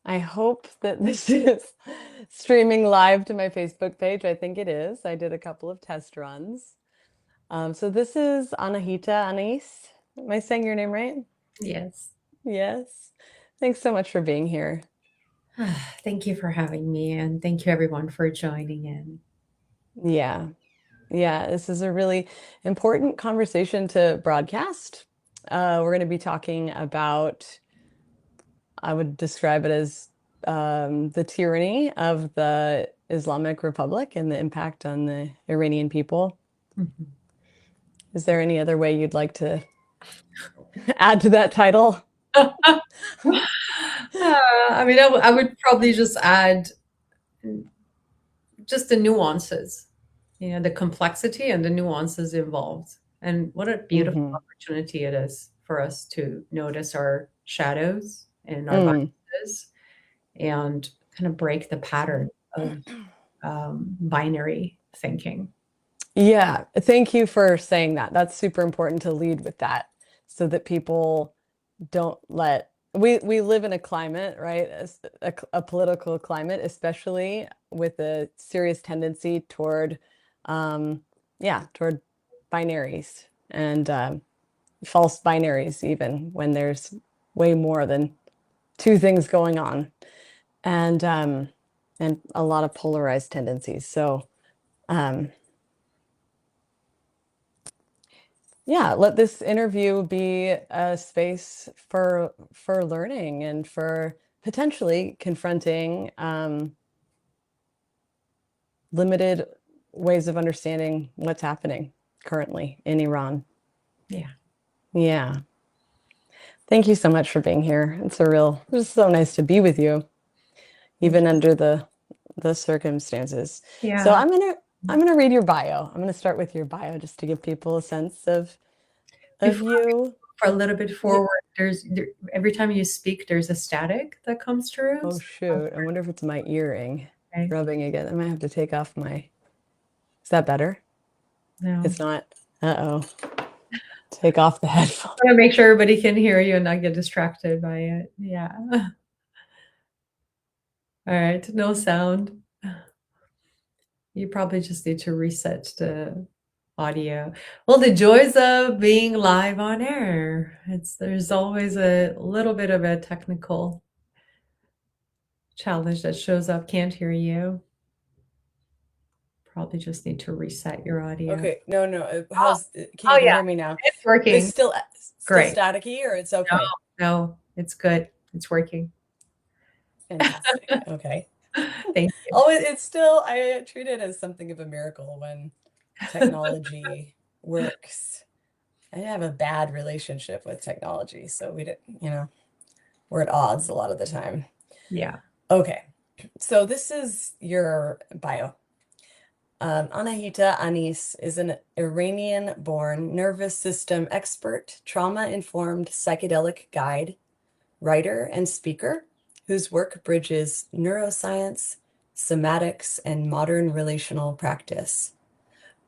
I hope that this is streaming live to my Facebook page. I think it is. I did a couple of test runs. So this is Anahita Anais. Am I saying your name right? Yes. Yes. Thanks so much for being here. Thank you for having me, and thank you everyone for joining in. Yeah. Yeah. This is a really important conversation to broadcast. We're going to be talking about, I would describe it as the tyranny of the Islamic Republic and the impact on the Iranian people. Mhm. Is there any other way you'd like to add to that title? I would probably just add just the nuances, the complexity and the nuances involved. And what a beautiful Hmm. opportunity it is for us to notice our shadows and our Mm. biases and kind of break the pattern of binary thinking. Yeah, thank you for saying that. That's super important to lead with that so that people don't let we live in a climate, right? A political climate, especially with a serious tendency toward toward binaries and false binaries even when there's way more than two things going on and a lot of polarized tendencies. So um yeah, let this interview be a space for learning and for potentially confronting limited ways of understanding what's happening currently in Iran. Yeah. Yeah. Thank you so much for being here. It's so nice to be with you, Thank even you. under the circumstances. So Yeah. I'm gonna read your bio. I'm gonna start with your bio just to give people a sense of Before you. for a little bit forward, every time you speak, there's a static that comes through. Oh shoot. I wonder if it's my earring Okay. rubbing again. I might have to take off my. Is that better? No. It's not. Uh-oh. Take off the headphone. I want to make sure everybody can hear you and not get distracted by it. Yeah. All right. No sound. You probably just need to reset the audio. Well, the joys of being live on air. There's always a little bit of a technical challenge that shows up. Can't hear you. Probably just need to reset your audio. Okay. No, no. Oh, Can oh you yeah, hear me now? it's It's working. still Great. staticky or it's No, okay? no, it's good. It's working. Fantastic. Okay. Thank you. Oh, it's still, I treat it as something of a miracle when technology works. I have a bad relationship with technology, so we didn't, we're at odds a lot of the time. Yeah. Okay. So this is your bio. Anahita Anais is an Iranian-born nervous system expert, trauma-informed psychedelic guide, writer, and speaker whose work bridges neuroscience, somatics, and modern relational practice.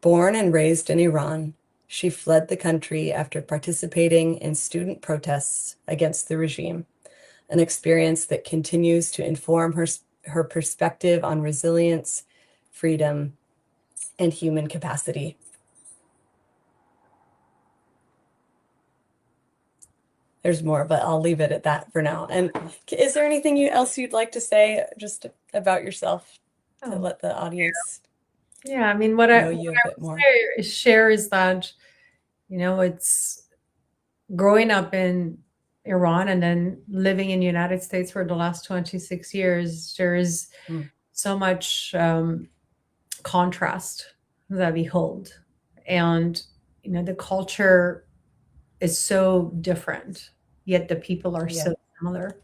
Born and raised in Iran, she fled the country after participating in student protests against the regime, an experience that continues to inform her perspective on resilience, freedom, and human capacity. There's more, but I'll leave it at that for now. And is there anything else you'd like to say just about yourself to Oh, let the audience yeah. I mean, what I know you a bit would more? share is that, it's growing up in Iran and then living in the United States for the last 26 years, there is Mm. so much contrast that we hold. And, the culture is so different, yet the people are Yeah, so similar.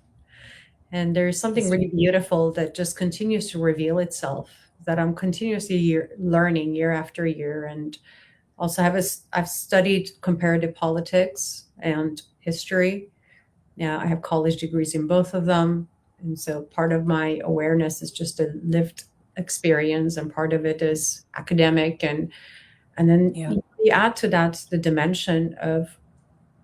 And there's something that's really right. beautiful that just continues to reveal itself, that I'm continuously learning year after year. And also I've studied comparative politics and history. Yeah, I have college degrees in both of them. And so part of my awareness is just a lived experience, and part of it is academic. And then Yeah. you add to that the dimension of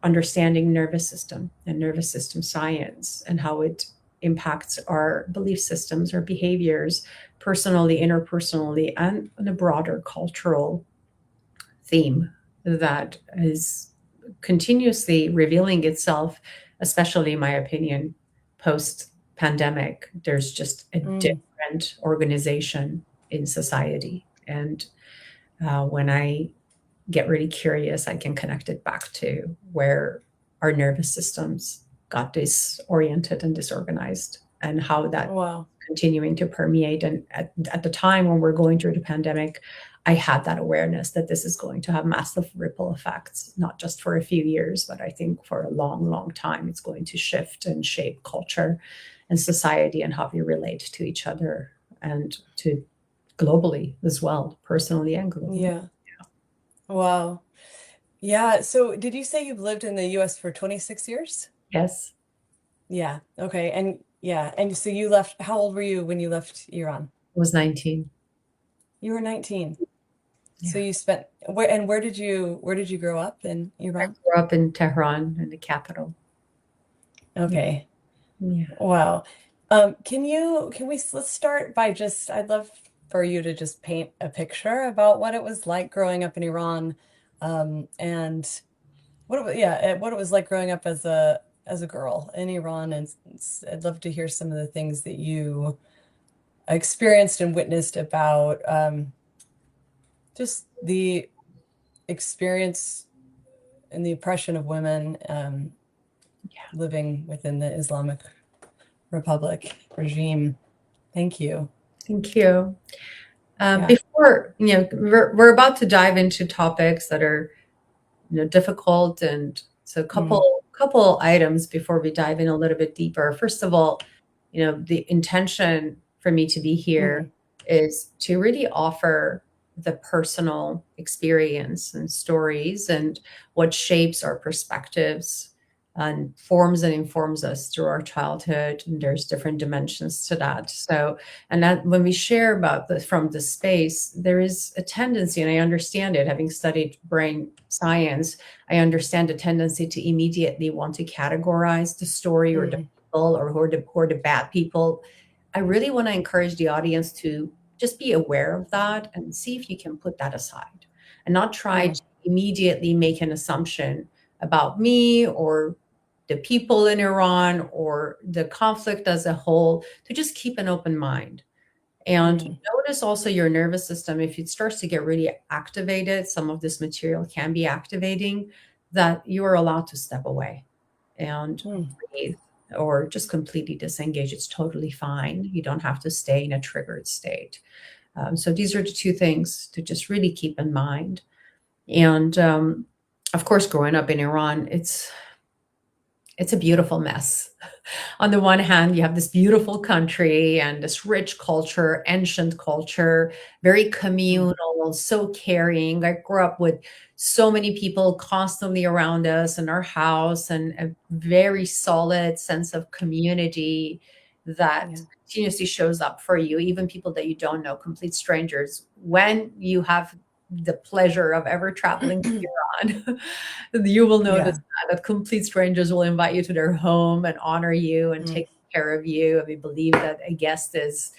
understanding nervous system and nervous system science and how it impacts our belief systems, our behaviors, personally, interpersonally, and on a broader cultural theme that is continuously revealing itself, especially, in my opinion, post pandemic. There's just a Mm. different organization in society. And when I get really curious, I can connect it back to where our nervous systems got disoriented and disorganized, and how that Wow. continuing to permeate. And at the time when we're going through the pandemic, I had that awareness that this is going to have massive ripple effects, not just for a few years, but I think for a long, long time. It's going to shift and shape culture and society and how we relate to each other and to globally as well, personally and globally. Yeah. Wow. Yeah. So did you say you've lived in the US for 26 years? Yes, Yeah. Okay. And yeah. And so you left, how old were you when you left Iran? I was 19. You were 19. So Yeah. you spent where did you grow up in I Iran? grew up in Tehran, in the capital. Yeah. Okay. Yeah. Wow. Let's start by just, I'd love for you to just paint a picture about what it was like growing up in Iran, and what it was like growing up as a girl in Iran, and I'd love to hear some of the things that you experienced and witnessed about just the experience and the oppression of women Yeah. living within the Islamic Republic regime. Thank you. Thank you. Yeah. Before, we're about to dive into topics that are, difficult, and so Mm, couple items before we dive in a little bit deeper. First of all, the intention for me to be here mm, is to really offer the personal experience and stories and what shapes our perspectives and forms and informs us through our childhood. And there's different dimensions to that. So, and that when we share about this from the space, there is a tendency, and I understand it, having studied brain science, I understand the tendency to immediately want to categorize the story or the mm, people, or who are the bad people. I really want to encourage the audience to just be aware of that and see if you can put that aside and not try mm, to immediately make an assumption about me or the people in Iran or the conflict as a whole, to just keep an open mind. And mm, notice also your nervous system. If it starts to get really activated, some of this material can be activating, that you are allowed to step away and mm. breathe or just completely disengage. It's totally fine. You don't have to stay in a triggered state. So these are the two things to just really keep in mind. And of course, growing up in Iran, it's a beautiful mess. On the one hand, you have this beautiful country and this rich culture, ancient culture, very Mm. communal, so caring. I grew up with so many people constantly around us in our house, and a very solid sense of community that Yeah. continuously shows up for you, even people that you don't know, complete strangers. When you have the pleasure of ever traveling to Iran, you will notice Yeah. that complete strangers will invite you to their home and honor you and Mm, take care of you. And we believe that a guest is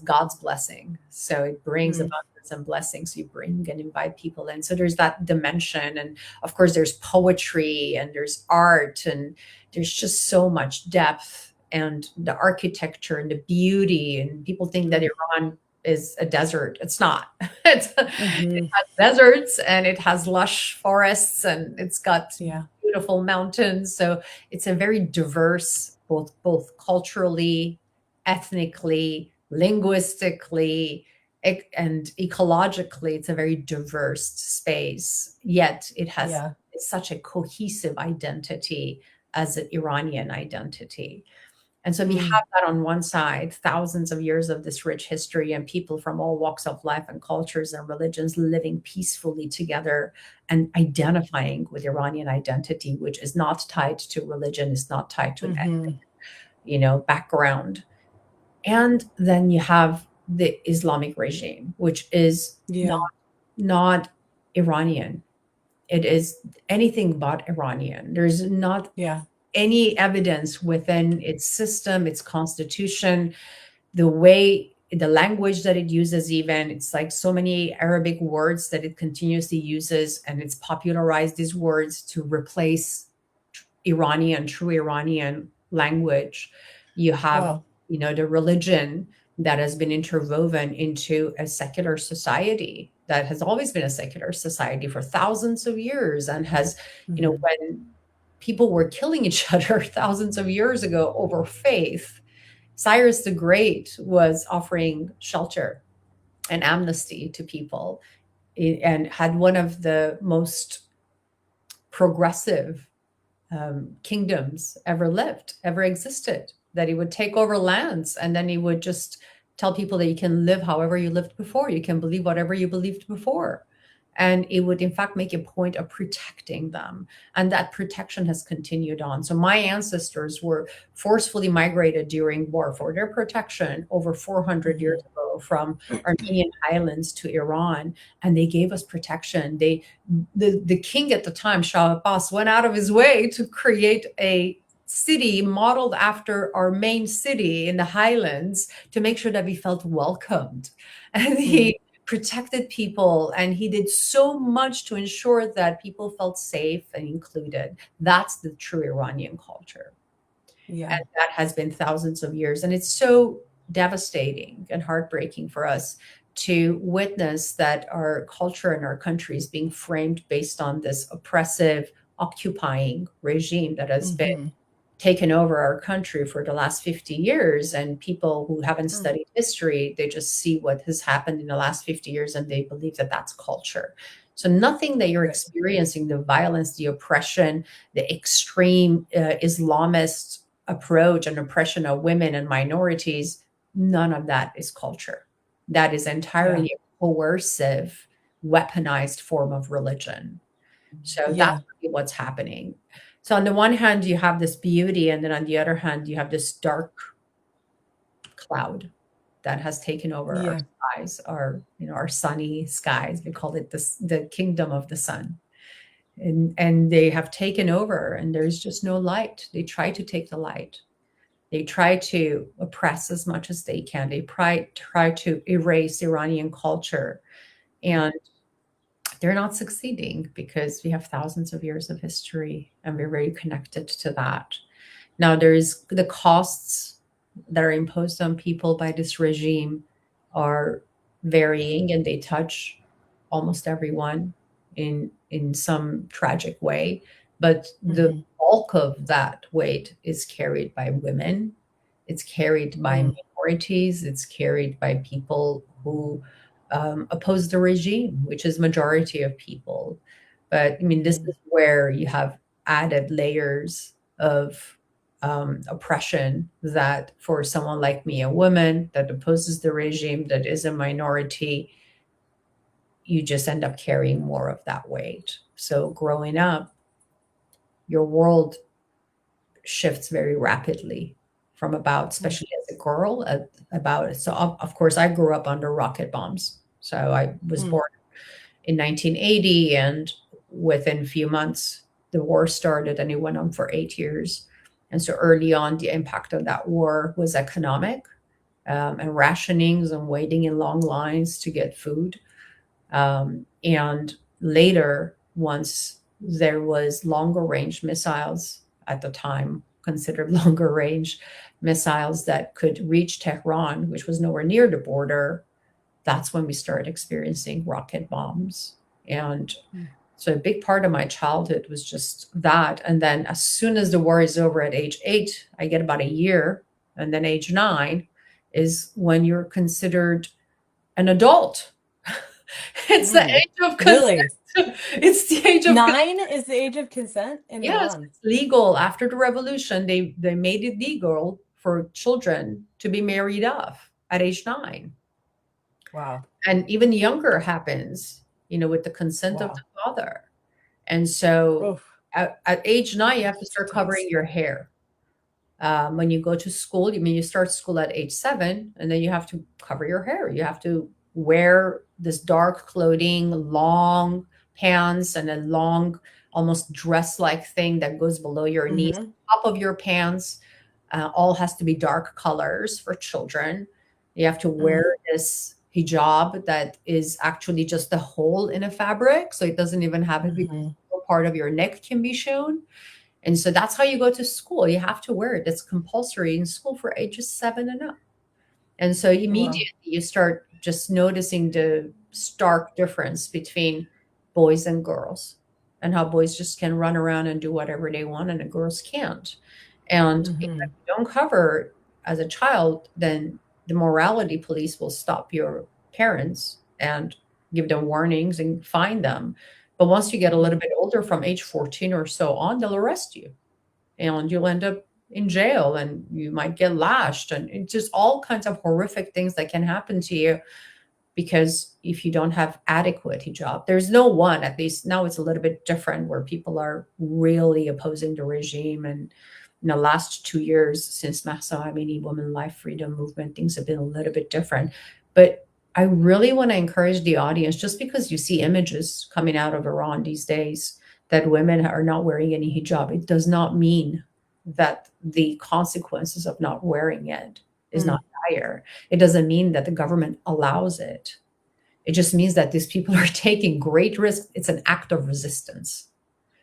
God's blessing. So it brings mm, abundance and blessings. You bring and invite people in. So there's that dimension. And of course, there's poetry and there's art and there's just so much depth and the architecture and the beauty. And people think that mm, Iran is a desert. It's not. It hmm. has deserts and it has lush forests and it's got Yeah. beautiful mountains. So it's a very diverse, both culturally, ethnically, linguistically, and ecologically. It's a very diverse space. Yet it has Yeah. such a cohesive identity as an Iranian identity. And so we Mm, have that on one side, thousands of years of this rich history and people from all walks of life and cultures and religions living peacefully together and identifying with Iranian identity, which is not tied to religion, is not tied to an hmm. background. And then you have the Islamic regime, which is Yeah. not Iranian. It is anything but Iranian. There's not Yeah. any evidence within its system, its constitution, the way, the language that it uses, even. It's like so many Arabic words that it continuously uses, and it's popularized these words to replace Iranian, true Iranian language. You have, Wow. the religion that has been interwoven into a secular society that has always been a secular society for thousands of years, and has, Hmm. when people were killing each other thousands of years ago over faith, Cyrus the Great was offering shelter and amnesty to people, and had one of the most progressive kingdoms ever lived, ever existed. That he would take over lands, and then he would just tell people that you can live however you lived before, you can believe whatever you believed before. And it would, in fact, make a point of protecting them. And that protection has continued on. So my ancestors were forcefully migrated during war for their protection over 400 Hmm. years ago from Armenian highlands to Iran. And they gave us protection. The king at the time, Shah Abbas, went out of his way to create a city modeled after our main city in the highlands to make sure that we felt welcomed. And Hmm. he protected people, and he did so much to ensure that people felt safe and included. That's the true Iranian culture. And Yeah. that has been thousands of years. And it's so devastating and heartbreaking for us to witness that our culture and our country is being framed based on this oppressive, occupying regime that has been Hmm. taken over our country for the last 50 years. And people who haven't Hmm. studied history, they just see what has happened in the last 50 years, and they believe that that's culture. So nothing that you're Right. experiencing, the violence, the oppression, the extreme Islamist approach and oppression of women and minorities, none of that is culture. That is Yeah. entirely a coercive, weaponized form of religion. So that's Yeah. really what's happening. So on the one hand, you have this beauty, and then on the other hand, you have this dark cloud that has taken over our Yeah. skies, our sunny skies. We call it the kingdom of the sun. And they have taken over, and there's just no light. They try to take the light. They try to oppress as much as they can. They try to erase Iranian culture. And they're not succeeding because we have thousands of years of history, and we're very connected to that. Now, there's the costs that are imposed on people by this regime are varying, and they touch almost everyone in some tragic way. But the Hmm. bulk of that weight is carried by women. It's carried by Hmm. minorities. It's carried by people who oppose the regime, which is majority of people. But I mean, this Hmm. is where you have added layers of oppression that for someone like me, a woman that opposes the regime, that is a minority, you just end up carrying more of that weight. So growing up, your world shifts very rapidly from about, especially as a girl, about, so of course I grew up under rocket bombs. So I was Hmm. born in 1980, and within a few months the war started, and it went on for 8 years. And so early on, the impact of that war was economic, and rationings and waiting in long lines to get food. And later, once there was longer range missiles, at the time considered longer range missiles that could reach Tehran, which was nowhere near the border, that's when we started experiencing rocket bombs. And Hmm. so a big part of my childhood was just that. And then as soon as the war is over at age 8, I get about a year. And then age 9 is when you're considered an adult. It's the Hmm. age of Really? consent. It's the age of consent. 9 is the age of consent in Yes, Iran. it's legal. After the revolution, they made it legal for children to be married off at age 9. Wow. And even younger happens, with the consent of the Wow. father. And so Oof. at age 9, you have to That's start covering intense. your hair. When you go to school, you start school at age 7, and then you have to cover your hair. You have to wear this dark clothing, long pants, and a long almost dress-like thing that goes below your knees, Hmm. top of your pants. All has to be dark colors for children. You have to Mm. wear this hijab that is actually just a hole in a fabric, so it doesn't even have a big Hmm. part of your neck can be shown. And so that's how you go to school. You have to wear it. It's compulsory in school for ages 7 and up. And so Wow. immediately you start just noticing the stark difference between boys and girls, and how boys just can run around and do whatever they want and the girls can't. And if Hmm. you don't cover as a child, then the morality police will stop your parents and give them warnings and fine them. But once you get a little bit older, from age 14 or so on, they'll arrest you and you'll end up in jail and you might get lashed, and it's just all kinds of horrific things that can happen to you because if you don't have adequate hijab, there's no one, at least now it's a little bit different where people are really opposing the regime. And in the last 2 years since Mahsa Amini Women Life Freedom Movement, things have been a little bit different. But I really want to encourage the audience, just because you see images coming out of Iran these days that women are not wearing any hijab, it does not mean that the consequences of not wearing it is not Mm. dire. It doesn't mean that the government allows it. It just means that these people are taking great risks. It's an act of resistance.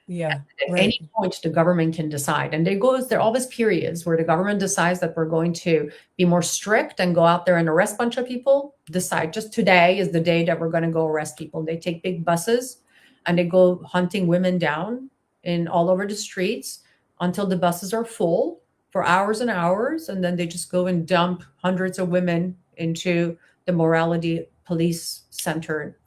Yeah. At Right. any point, the government can decide. And there are always periods where the government decides that we're going to be more strict and go out there and arrest a bunch of people. Decide just today is the day that we're going to go arrest people. They take big buses and they go hunting women down in all over the streets until the buses are full for hours and hours. And then they just go and dump hundreds of women into the morality police center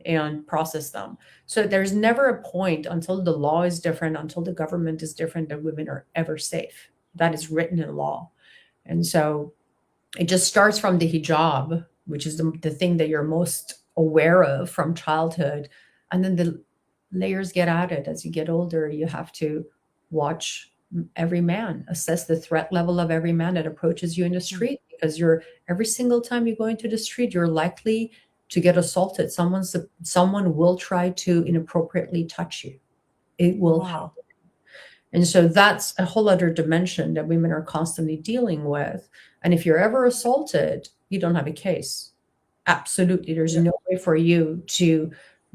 and process them. So there's never a point until the law is different, until the government is different, that women are ever safe. That is written in law. And so it just starts from the hijab, which is the thing that you're most aware of from childhood. And then the layers get added as you get older. You have to watch every man, assess the threat level of every man that approaches you in the Mm. street, because you're every single time you go into the street, you're likely to get assaulted. Someone will try to inappropriately touch you. It will. Wow. And so that's a whole other dimension that women are constantly dealing with. And if you're ever assaulted, you don't have a case. Absolutely. There's Yeah. no way for you to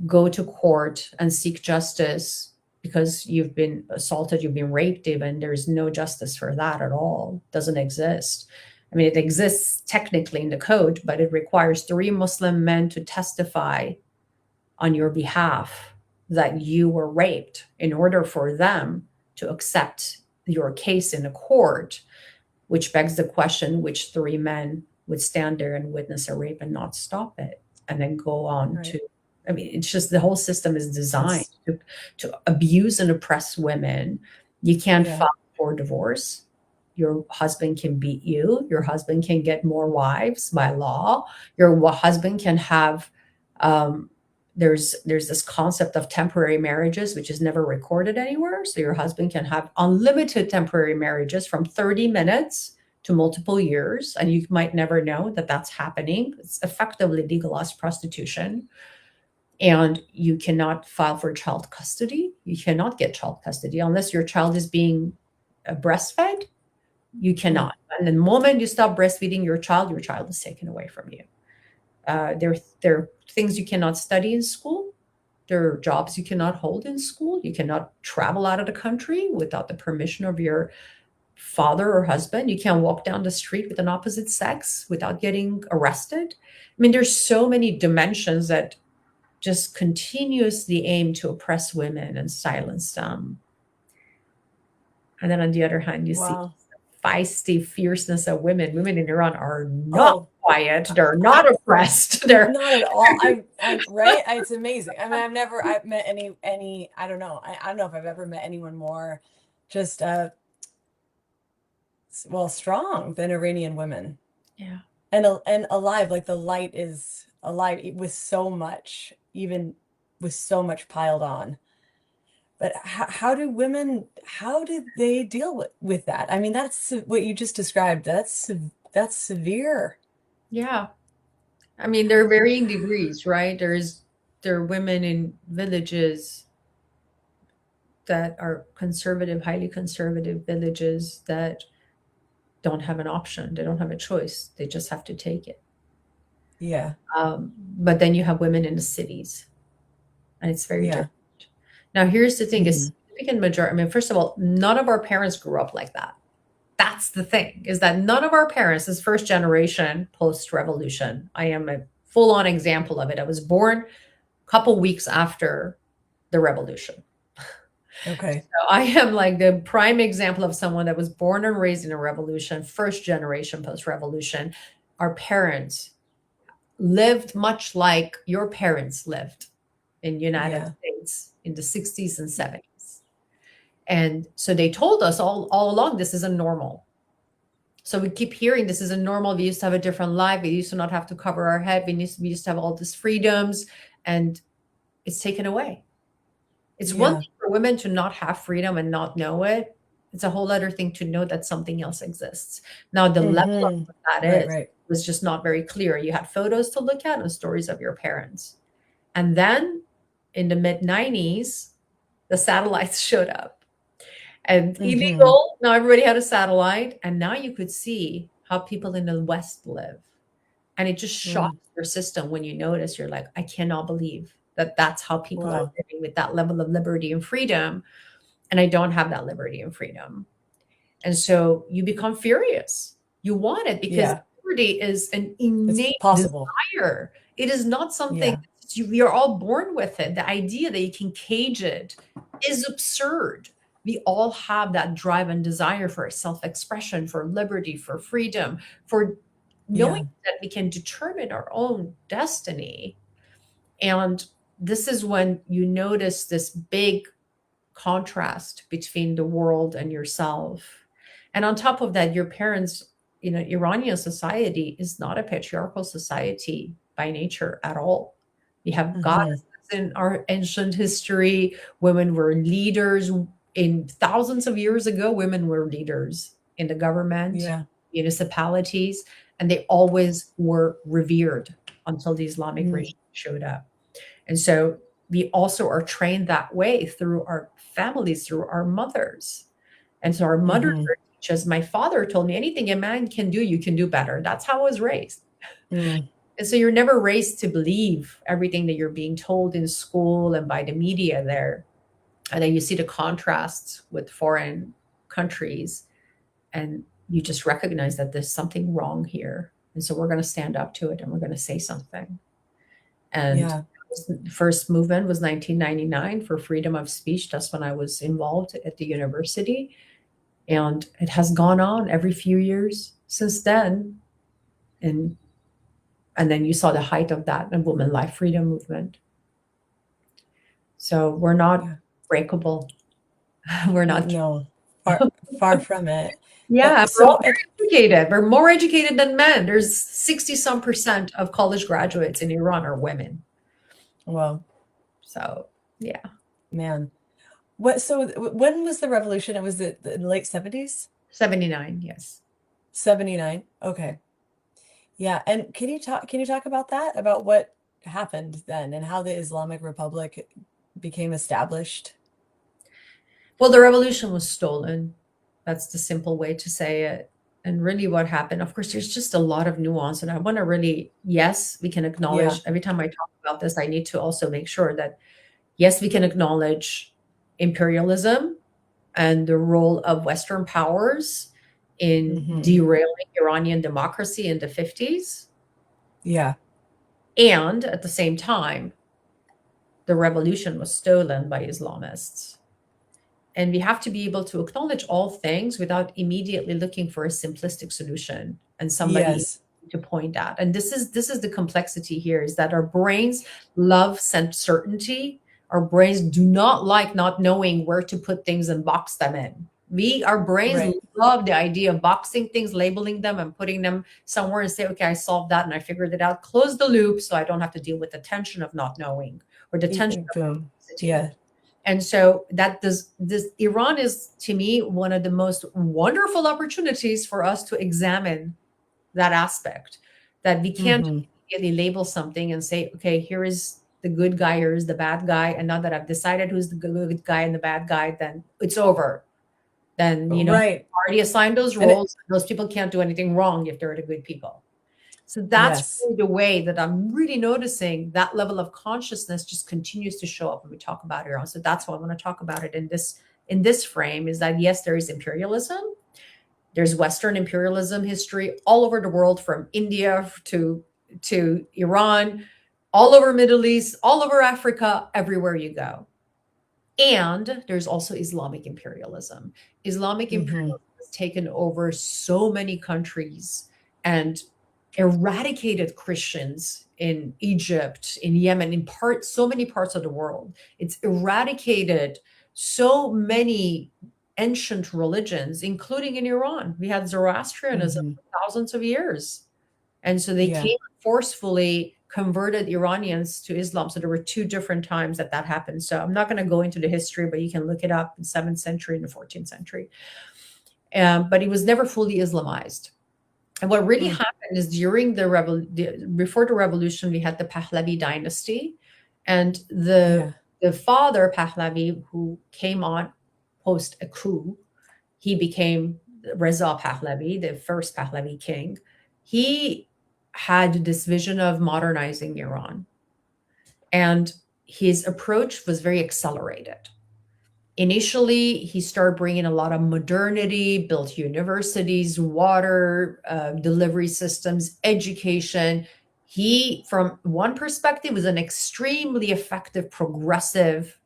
go to court and seek justice because you've been assaulted, you've been raped, even. There's no justice for that at all. It doesn't exist. I mean, it exists technically in the code, but it requires 3 Muslim men to testify on your behalf that you were raped in order for them to accept your case in a court, which begs the question, which 3 men would stand there and witness a rape and not stop it and then go on Right. to, I mean, it's just the whole system is designed That's, to abuse and oppress women. You can't yeah. file for divorce. Your husband can beat you. Your husband can get more wives by law. Your husband can have um, there's this concept of temporary marriages, which is never recorded anywhere. So your husband can have unlimited temporary marriages from 30 minutes to multiple years, and you might never know that that's happening. It's effectively legalized prostitution. And you cannot file for child custody. You cannot get child custody unless your child is being breastfed. You Mm. cannot. And the moment you stop breastfeeding your child is taken away from you. There are things you cannot study in school. There are jobs you cannot hold in school. You cannot travel out of the country without the permission of your father or husband. You can't walk down the street with an opposite sex without getting arrested. I mean, there's so many dimensions that just continuously aim to oppress women and silence them. And then on the other hand, you see Wow. feisty fierceness of women. Women in Iran are not Oh, quiet. They're I, not oppressed. They're not at all. I'm right. It's amazing. I mean, I've met I don't know. I don't know if I've ever met anyone more just, well, strong than Iranian women yeah. and alive. Like the light is alive with so much, even with so much piled on. But how do women, how did they deal with that? I mean, that's what you just described. That's severe. Yeah. I mean, there are varying degrees, right? There are women in villages that are conservative, highly conservative villages that don't have an option. They don't have a choice. They just have to take it. Yeah. But then you have women in the cities, and it's very Yeah. different. Now, here's the thing: a Hmm. significant majority. I mean, first of all, none of our parents grew up like that. That's the thing, is that none of our parents is first generation post-revolution. I am a full-on example of it. I was born a couple weeks after the revolution. Okay. So I am like the prime example of someone that was born and raised in a revolution, first generation post-revolution. Our parents lived much like your parents lived in United Yeah. States in the 60s and 70s. And so they told us all along this isn't normal. So we keep hearing this isn't normal. We used to have a different life. We used to not have to cover our head. We used to have all these freedoms, and it's taken away. It's one Yeah. thing for women to not have freedom and not know it. It's a whole other thing to know that something else exists. Now, the level of Hmm. what that Right. is Right. was just not very clear. You had photos to look at and stories of your parents. And then in the mid 90s, the satellites showed up and Hmm. illegal. Now everybody had a satellite, and now you could see how people in the West live. And it just Mm. shocks your system when you notice, you're like, I cannot believe that that's how people are Wow. living with that level of liberty and freedom. And I don't have that liberty and freedom. And so you become furious. You want it because Yeah. liberty is an It's innate possible. desire. It is not something Yeah. we are all born with it. The idea that you can cage it is absurd. We all have that drive and desire for self-expression, for liberty, for freedom, for knowing Yeah. that we can determine our own destiny. And this is when you notice this big contrast between the world and yourself. And on top of that, your parents, Iranian society is not a patriarchal society by nature at all. We have Hmm. goddesses in our ancient history. Women were leaders. In thousands of years ago, women were leaders in the government, Yeah. municipalities, and they always were revered until the Islamic Mm. regime showed up. And so we also are trained that way through our families, through our mothers. And so our mothers Hmm. are teachers. My father told me anything a man can do, you can do better. That's how I was raised. Mm. And so you're never raised to believe everything that you're being told in school and by the media there. And then you see the contrasts with foreign countries, and you just recognize that there's something wrong here. And so we're going to stand up to it and we're going to say something. And Yeah. the first movement was 1999 for freedom of speech. That's when I was involved at the university. And it has gone on every few years since then. And and then you saw the height of that in women life freedom movement. So we're not Yeah. breakable. We're not. No. Far, far from it. Yeah, we're So, all very educated. We're more educated than men. There's 60 some percent of college graduates in Iran are women. well, So yeah, man. So when was the revolution? It was the late 70s? 79. Yes. 79. Okay. Yeah. And can you talk about that? About what happened then and how the Islamic Republic became established? Well, the revolution was stolen. That's the simple way to say it. And really, what happened, of course, there's just a lot of nuance. And I want to really, yes, we can Yeah. acknowledge every time I talk about this, I need to also make sure that, yes, we can acknowledge imperialism and the role of Western powers in Hmm. derailing Iranian democracy in the 50s. Yeah. And at the same time, the revolution was stolen by Islamists. And we have to be able to acknowledge all things without immediately looking for a simplistic solution and somebody Yes. to point at. And this is the complexity here, is that our brains love certainty. Our brains do not like not knowing where to put things and box them in. Our brains Right. love the idea of boxing things, labeling them, and putting them somewhere and say, okay, I solved that and I figured it out. Close the loop so I don't have to deal with the tension of not knowing or the tension of Boom. complexity. Yeah. And so that this Iran is, to me, one of the most wonderful opportunities for us to examine that aspect, that we can't Hmm. immediately label something and say, okay, here is the good guy or is the bad guy. And now that I've decided who's the good guy and the bad guy, then it's over. Then, Right. already assigned those And roles. Those people can't do anything wrong if they're the good people. So that's yes. really the way that I'm really noticing that level of consciousness just continues to show up when we talk about Iran. So that's why I want to talk about it in this frame, is that yes, there is imperialism. There's Western imperialism history all over the world, from India to Iran, all over Middle East, all over Africa, everywhere you go. And there's also Islamic imperialism. Islamic imperialism has taken over so many countries and eradicated Christians in Egypt, in Yemen, so many parts of the world. It's eradicated so many ancient religions, including in Iran. We had Zoroastrianism for thousands of years. And so they came and forcefully converted Iranians to Islam. So there were two different times that happened. So I'm not going to go into the history, but you can look it up in the 7th century and the 14th century. But it was never fully Islamized. And what really happened is before the revolution, we had the Pahlavi dynasty, and the father Pahlavi, who came on post a coup, he became Reza Pahlavi, the first Pahlavi king. He had this vision of modernizing Iran, and his approach was very accelerated. Initially, he started bringing a lot of modernity, built universities, water, delivery systems, education. He, from one perspective, was an extremely effective, progressive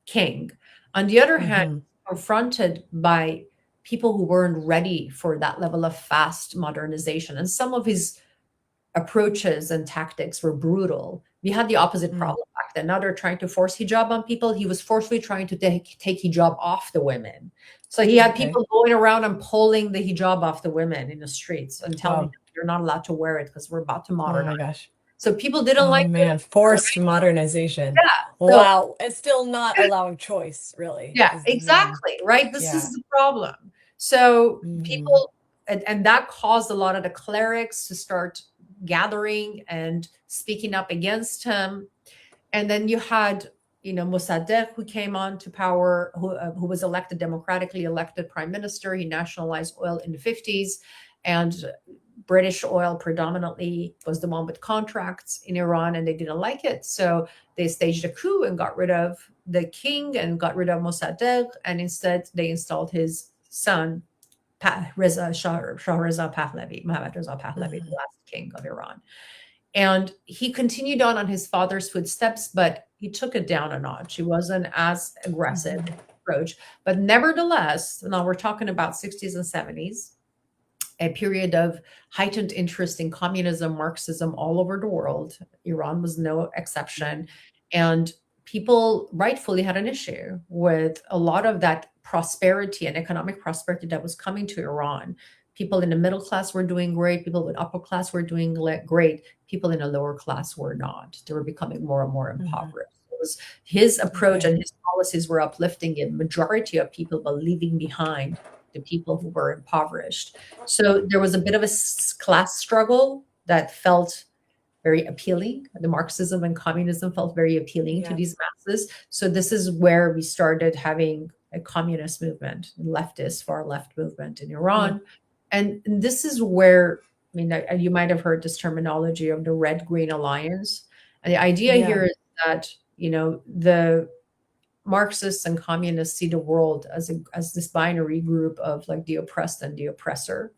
king. On the other hand, confronted by people who weren't ready for that level of fast modernization. And some of his approaches and tactics were brutal. We had the opposite problem back then. Now they're trying to force hijab on people. He was forcefully trying to take hijab off the women. So he had people going around and pulling the hijab off the women in the streets and telling them you're not allowed to wear it because we're about to modernize. Oh my gosh. So people didn't like it. Forced modernization. Yeah. Wow. And still not allowing choice, really. Yeah, exactly. Right. This is the problem. So people, and that caused a lot of the clerics to start gathering and speaking up against him. And then you had, Mossadegh, who came on to power, who was democratically elected prime minister. He nationalized oil in the 50s, and British oil predominantly was the one with contracts in Iran, and they didn't like it. So they staged a coup and got rid of the king and got rid of Mossadegh, and instead they installed his son, Shah Reza Pahlavi, Mohammad Reza Pahlavi, the last king of Iran. And he continued on his father's footsteps, but he took it down a notch. He wasn't as aggressive approach. But nevertheless, now we're talking about 60s and 70s, a period of heightened interest in communism, Marxism all over the world. Iran was no exception. And people rightfully had an issue with a lot of that prosperity and economic prosperity that was coming to Iran. People in the middle class were doing great. People in upper class were doing great. People in the lower class were not. They were becoming more and more impoverished. It was his approach and his policies were uplifting a majority of people, but leaving behind the people who were impoverished. So there was a bit of a class struggle that felt very appealing. The Marxism and communism felt very appealing to these masses. So this is where we started having a communist movement, leftist, far left movement in Iran. And this is where, you might have heard this terminology of the red-green alliance. And the idea here is that, the Marxists and communists see the world as this binary group of like the oppressed and the oppressor.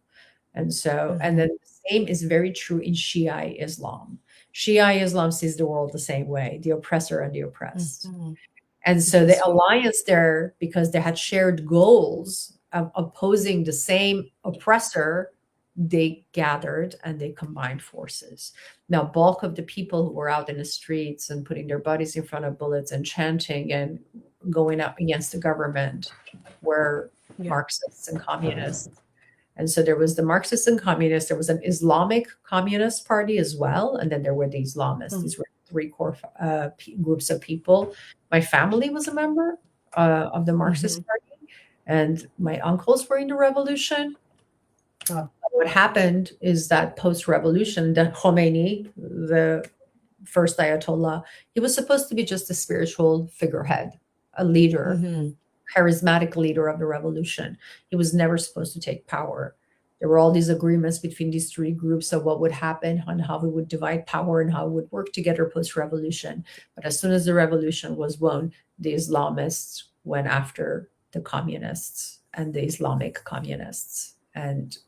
And so, and then the same is very true in Shia Islam. Shia Islam sees the world the same way, the oppressor and the oppressed. And so the alliance there, because they had shared goals of opposing the same oppressor, they gathered and they combined forces. Now, bulk of the people who were out in the streets and putting their bodies in front of bullets and chanting and going up against the government were Marxists and communists. And so there was the Marxists and communists. There was an Islamic Communist Party as well. And then there were the Islamists. These were three core groups of people. My family was a member of the Marxist Party, and my uncles were in the revolution. What happened is that post-revolution, the Khomeini, the first Ayatollah, he was supposed to be just a spiritual figurehead, a leader, Hmm. charismatic leader of the revolution. He was never supposed to take power. There were all these agreements between these three groups of what would happen and how we would divide power and how we would work together post revolution. But as soon as the revolution was won, the Islamists went after the communists and the Islamic communists and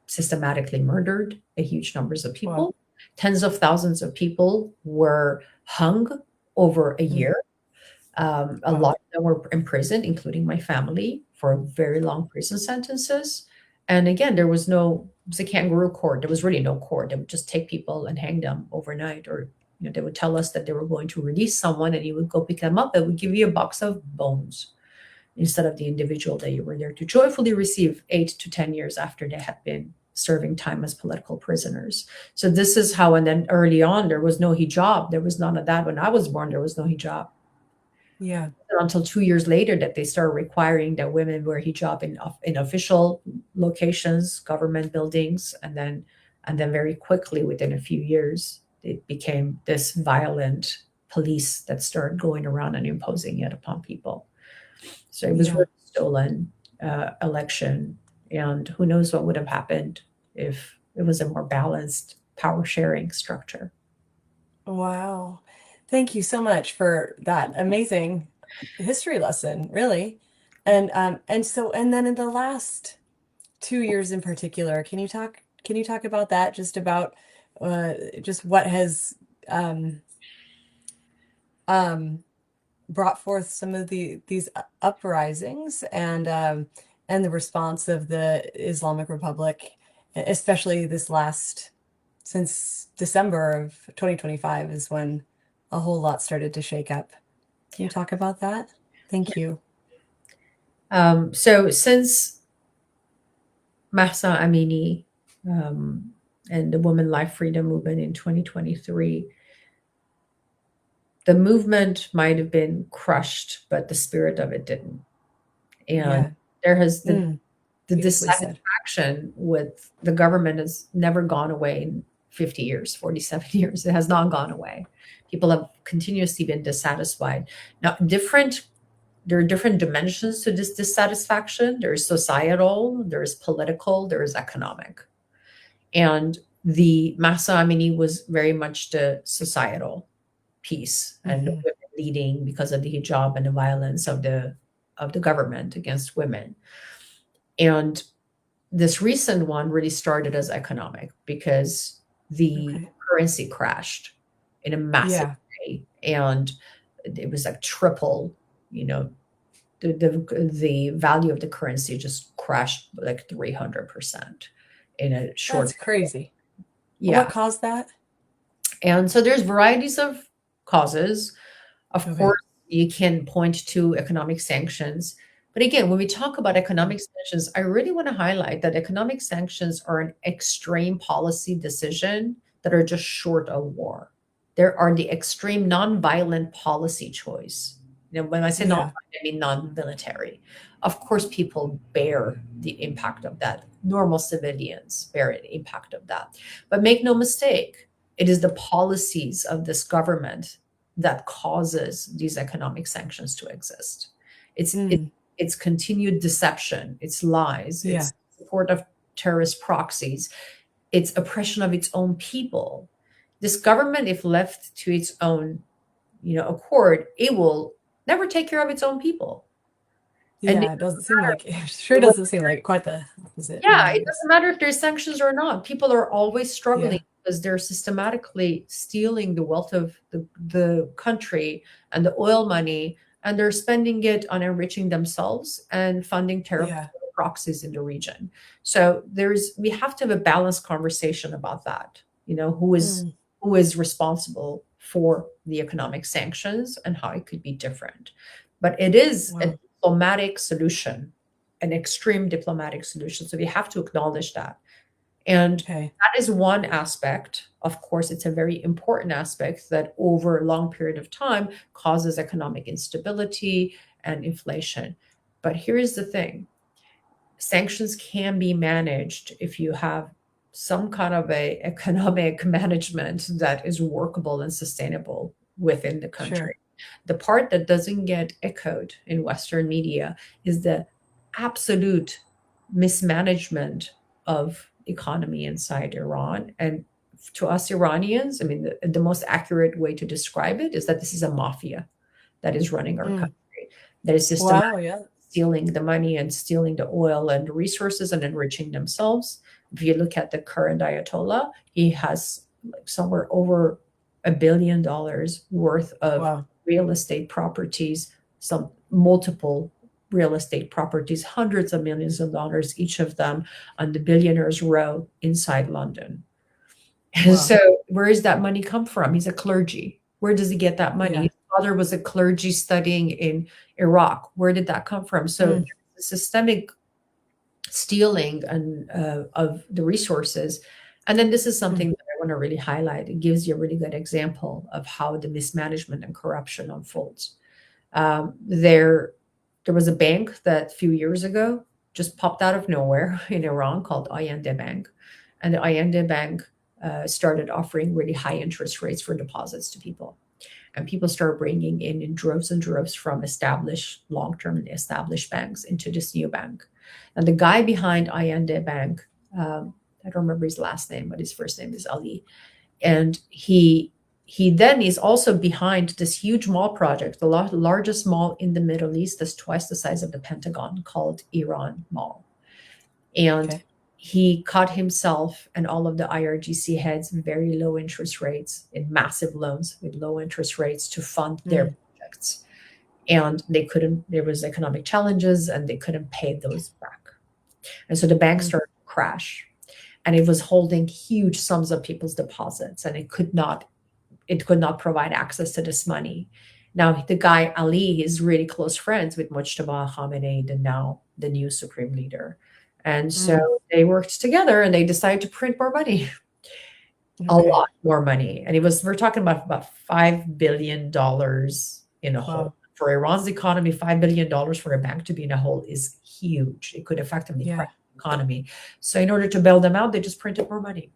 systematically murdered a huge numbers of Wow. people. Tens of thousands of people were hung over a Mm. year. A Wow. lot of them were imprisoned, including my family, for very long prison sentences. And again, it was a kangaroo court. There was really no court. They would just take people and hang them overnight, or they would tell us that they were going to release someone, and you would go pick them up. They would give you a box of bones instead of the individual that you were there to joyfully receive 8 to 10 years after they had been serving time as political prisoners. So this is how, and then early on, there was no hijab. There was none of that. When I was born, there was no hijab. Yeah. Until 2 years later that they started requiring that women wear hijab in official locations, government buildings, and then very quickly, within a few years, it became this violent police that started going around and imposing it upon people. So it was Yeah. really stolen election, and who knows what would have happened if it was a more balanced power sharing structure. Wow. Thank you so much for that amazing history lesson, really. And then in the last 2 years in particular, can you talk about that? Just about just what has um um brought forth some of these uprisings and the response of the Islamic Republic, especially this last since December of 2025 is when a whole lot started to shake up. Can you talk about that? Thank you. So since Mahsa Amini and the Women Life Freedom Movement in 2023, the movement might have been crushed, but the spirit of it didn't. And Yeah. there has Mm, the beautifully said. dissatisfaction with the government has never gone away in 50 years, 47 years. It has not gone away. People have continuously been dissatisfied. Now, there are different dimensions to this dissatisfaction. There's societal, there's political, there is economic. And the Mahsa Amini was very much the societal piece, and Hmm. women leading because of the hijab and the violence of the government against women. And this recent one really started as economic because the Okay. currency crashed in a massive Yeah. way, and it was like triple, you know, the value of the currency just crashed like 300% in a That's short. crazy. What Yeah. caused that? And so there's varieties of causes. Of Okay. course, you can point to economic sanctions. But again, when we talk about Mm. economic sanctions, I really want to highlight that economic sanctions are an extreme policy decision that are just short of war. There are the extreme nonviolent policy choice. When I say nonviolent, Yeah. I mean non-military. Of course, people bear the impact of that. Normal civilians bear the impact of that. But make no mistake, it is the policies of this government that causes these economic sanctions to exist. Mm. It's continued deception, it's lies, Yeah. it's support of terrorist proxies, it's oppression of its own people. This government, if left to its own, accord, it will never take care of its own people. And Yeah. It doesn't seem like it sure doesn't seem like quite the opposite yeah, it nowadays. doesn't matter if there's sanctions or not. People are always struggling Yeah. because they're systematically stealing the wealth of the country and the oil money, and they're spending it on enriching themselves and funding terror Yeah. proxies in the region. So we have to have a balanced conversation about that. Mm. Who is responsible for the economic sanctions and how it could be different. But it is a Wow. diplomatic solution, an extreme diplomatic solution. So we have to acknowledge that. And Okay. that is one aspect. Of course, it's a very important aspect that over a long period of time causes economic instability and inflation. But here's the thing: sanctions can be managed if you have some kind of a economic management that is workable and sustainable within the Sure. country. The part that doesn't get echoed in Western media is the absolute mismanagement of economy inside Iran. And to us Iranians, I mean, the most accurate way to describe it is that this is a mafia that is running our Mm. country, that is systematically Wow. Yeah. stealing the money and stealing the oil and resources and enriching themselves. If you look at the current Ayatollah, he has like somewhere over $1 billion worth of Wow. real estate properties, some multiple real estate properties, hundreds of millions of dollars, each of them on the billionaires row inside London. And Wow. so where does that money come from? He's a clergy. Where does he get that money? Yeah. His father was a clergy studying in Iraq. Where did that come from? So Mm. systemic stealing and of the resources. And then this is Mm. something that I want to really highlight. It gives you a really good example of how the mismanagement and corruption unfolds. There was a bank that a few years ago just popped out of nowhere in Iran called Ayande Bank. And the Ayande Bank started offering really high interest rates for deposits to people. And people started bringing in droves and droves from established long-term and established banks into this new bank. And the guy behind Ayande Bank, I don't remember his last name, but his first name is Ali. And he then is also behind this huge mall project, the largest mall in the Middle East, that's twice the size of the Pentagon, called Iran Mall. And Okay. he caught himself and all of the IRGC heads very low interest rates in massive loans with low interest rates to fund their Mm. projects. And they couldn't, there was economic challenges and they couldn't pay those back. And so the bank Mm. started to crash and it was holding huge sums of people's deposits and it could not provide access to this money. Now, the guy Ali is really close friends with Mujtaba Khamenei, the new supreme leader. And so Mm. they worked together and they decided to print more money, a Okay. lot more money. And we're talking about $5 billion in a hole. Wow. For Iran's economy, $5 billion for a bank to be in a hole is huge. It could effectively Yeah. crash the economy. So in order to bail them out, they just printed more money.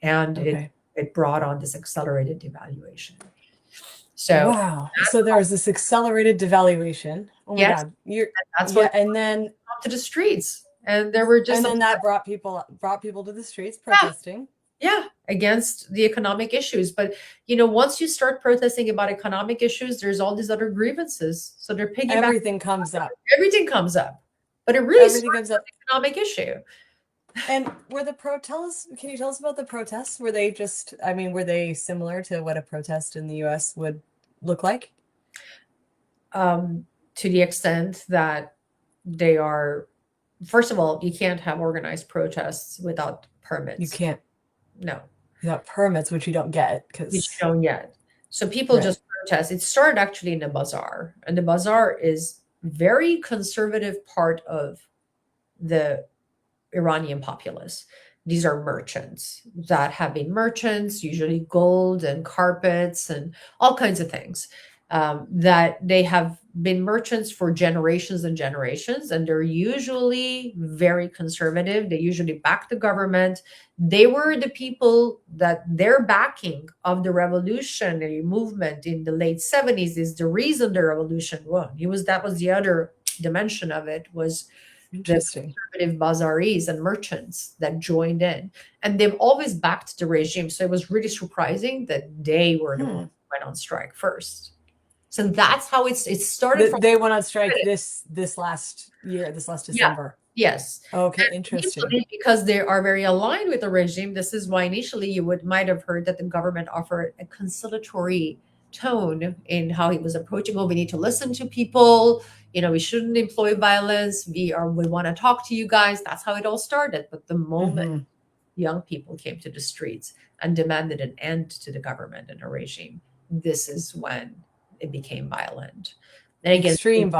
And Okay. it brought on this accelerated devaluation. So Wow. So there was this accelerated devaluation. Oh my yes, God. You're that's yeah, what and then brought to the streets. And there were just that brought people to the streets yeah, protesting. yeah, against the economic issues. But once you start protesting about economic issues, there's all these other grievances. So they're piggybacking. Everything comes up. Everything comes up. But it really Everything starts comes with up. the economic issue. And can you tell us about the protests? Were they similar to what a protest in the US would look like? To the extent that they are, first of all, you can't have organized protests without permits. You can't No, without permits, which you don't get which you because don't yet. So people right. just protest. It started actually in the bazaar, and the bazaar is very conservative part of the Iranian populace. These are merchants that have been merchants, usually gold and carpets and all kinds of things. That they have been merchants for generations and generations, and they're usually very conservative. They usually back the government. They were the people that their backing of the revolutionary movement in the late 70s is the reason the revolution won. That was the other dimension of it, was the Interesting. conservative bazaris and merchants that joined in. And they've always backed the regime. So it was really surprising that they were the ones Hmm. who went on strike first. So that's how it started from. They went on strike this last year, this last Yeah, December. yes. Okay, And interesting. initially, because they are very aligned with the regime, this is why initially you might have heard that the government offered a conciliatory tone in how he was approaching. Oh, we need to listen to people. We shouldn't employ violence. We want to talk to you guys. That's how it all started. But the moment Hmm. young people came to the streets and demanded an end to the government and the regime, this is when it became violent. And again, Extreme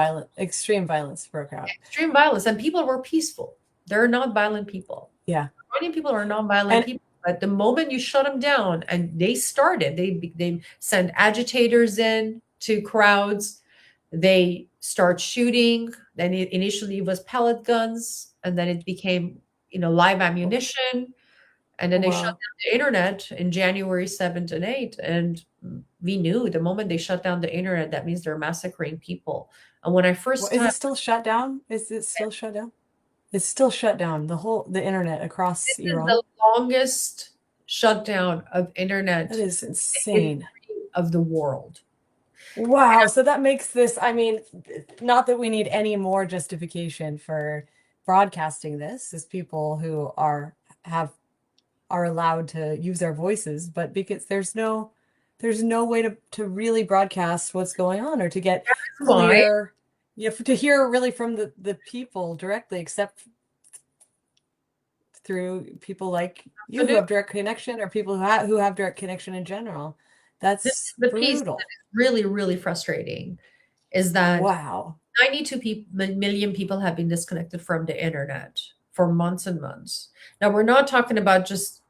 violence broke out. extreme violence, and people were peaceful. They're not violent people. Yeah. Many people are non-violent And people. But the moment you shut them down, and they send agitators in to crowds, they start shooting. Then initially it was pellet guns, and then it became live ammunition. And then they shut Wow. down the internet in January 7th and 8th. And we knew the moment they shut down the internet, that means they're massacring people. And when I Well, first is time, it still shut down? Is it still shut down? It's still shut down. The internet across this is Iran. the longest shutdown of That internet is in the insane. history of the world. Wow. So that makes this, I mean, not that we need any more justification for broadcasting this as people who have are allowed to use their voices, but because there's no way to really broadcast what's going on or to get That's why, clear, to hear really from the people directly, except through people like you who have direct connection or people who have direct connection in general. this That's is the piece that brutal. is really, really frustrating is that Wow. 92 million people have been disconnected from the internet for months and months. Now we're not talking about just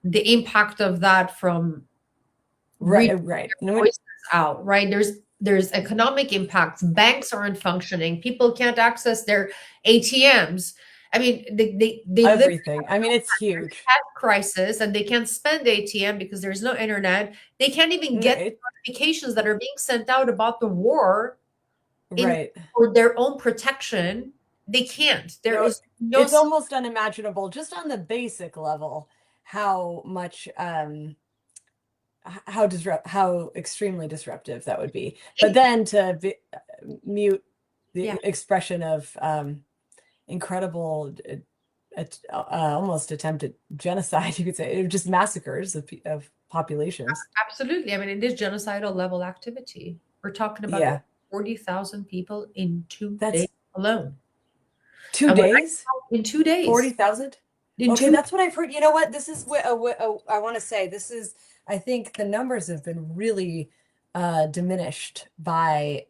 the impact of that from reading Right. their voices out, right? There's economic impacts. Banks aren't functioning. People can't access their ATMs. I mean, they live Everything. I mean, it's huge. cash crisis and they can't spend ATM because there's no internet. They can't even No, get notifications that are being sent out about the war in right. for their own protection. They can't. There No, is no it's almost unimaginable, just on the basic level, how much how extremely disruptive that would be. But then to mute the yeah, expression of incredible almost attempted genocide, you could say, just massacres of populations. absolutely. I mean, it is genocidal level activity. We're talking about over Yeah, 40,000 people in 2 days that's alone. two And when I days, in 2 days, 40,000. in Okay, two, that's what I've heard. You know what? This is what I want to say. This is, I think the numbers have been really diminished by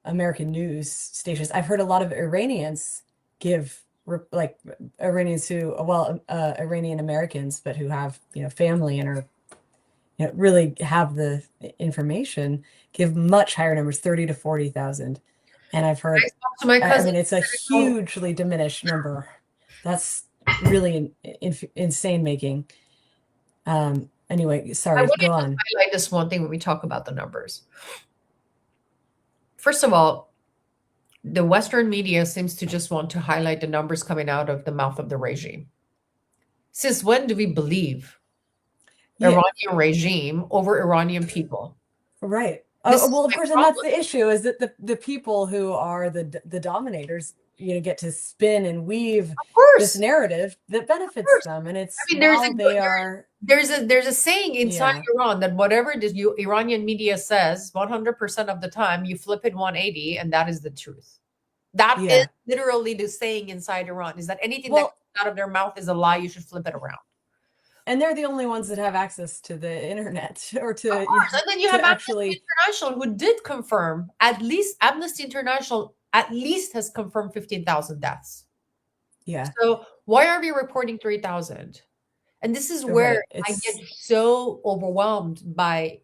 American news stations. I've heard a lot of Iranians give like Iranians who, well, Iranian Americans, but who have, family and are, really have the information, give much higher numbers, 30 to 40,000. And I've I heard, spoke to my I cousin. mean, it's a hugely diminished number. That's really insane making. Anyway, I sorry, want to go just on. highlight this one thing when we talk about the numbers. First of all, the Western media seems to just want to highlight the numbers coming out of the mouth of the regime. Since when do we believe Yeah, Iranian regime over Iranian people? right. This is Well, of my course, and that's problem. the issue is that the people who are the dominators, get to spin and weave Of this course, narrative that of benefits course. them, and I it's mean, while they are, there's a saying inside yeah, Iran that whatever Iranian media says, 100% of the time you flip it 180, and that is the truth. That is yeah. literally the saying inside Iran, is that anything that Well, comes out of their mouth is a lie. You should flip it around. and they're the only ones that have access to the internet or Of to, course. And then you have to Amnesty actually, International who did confirm, at least Amnesty International at least has confirmed 15,000 deaths. yeah, So why are we reporting 3,000? And this is where right. I get It's so overwhelmed by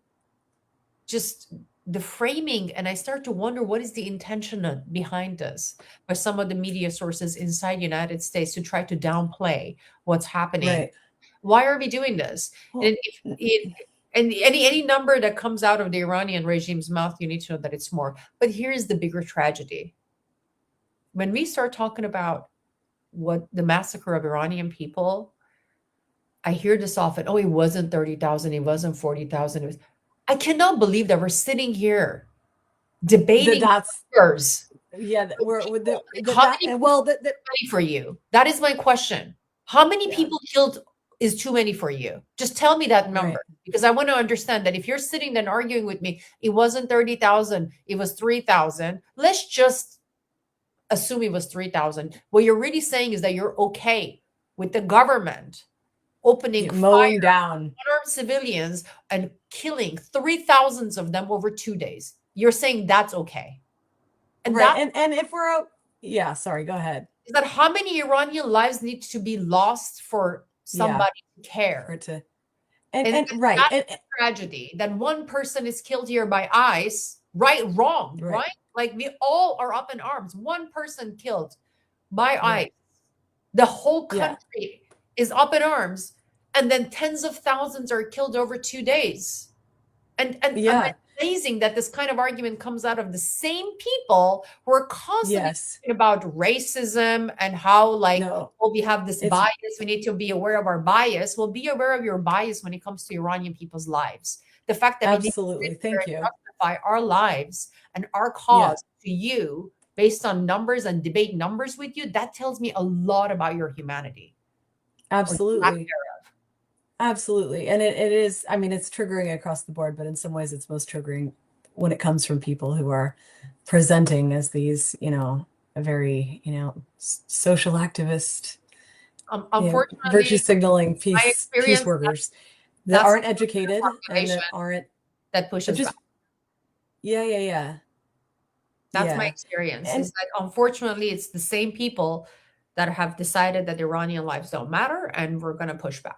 just the framing, and I start to wonder what is the intention behind this by some of the media sources inside United States to try to downplay what's happening. right. Why are we doing this? Well, And if it and any number that comes out of the Iranian regime's mouth, you need to know that it's more. But here's the bigger tragedy. When we start talking about what the massacre of Iranian people, I hear this often. Oh, it wasn't 30,000. It wasn't 40,000. It was. I cannot believe that we're sitting here debating that's numbers. yeah. We're with the Like, that how that many and people well, is too many for you? That is my question. How many yeah, people killed is too many for you? Just tell me that right. number, because I want to understand that if you're sitting there and arguing with me, it wasn't 30,000, it was 3,000. Let's just assume it was 3,000. What you're really saying is that you're okay with the government opening Mowing fire down. on unarmed civilians and killing 3,000 of them over 2 days. You're saying that's okay. And Right. that And if we're out, yeah, sorry, go ahead. is that how many Iranian lives need to be lost for Yeah, somebody to for care? it to And and right. that's the tragedy that one person is killed here by ICE, right? Wrong, Right. right? Like we all are up in arms. One person killed by Right. ICE. The whole Yeah. country is up in arms, and then tens of thousands are killed over 2 days. And Yeah. it's amazing that this kind of argument comes out of the same people who are constantly Yes. talking about racism and how, like, No. well, we have this It's bias, we need to be aware of our bias. Well, be aware of your bias when it comes to Iranian people's lives. The fact that we need to sit absolutely. here Thank and you. justify our lives and our Yeah. cause to you based on numbers and debate numbers with you, that tells me a lot about your humanity or lack Absolutely. thereof. Absolutely. And it is, I mean, it's triggering across the board, but in some ways it's most triggering when it comes from people who are presenting as these, a very, social activist, virtue Unfortunately, signaling my peace experience, workers that that's aren't the educated and population that aren't that pushes back. just, yeah, yeah, yeah, That's my yeah. experience. And Is that unfortunately it's the same people that have decided that Iranian lives don't matter and we're going to push back.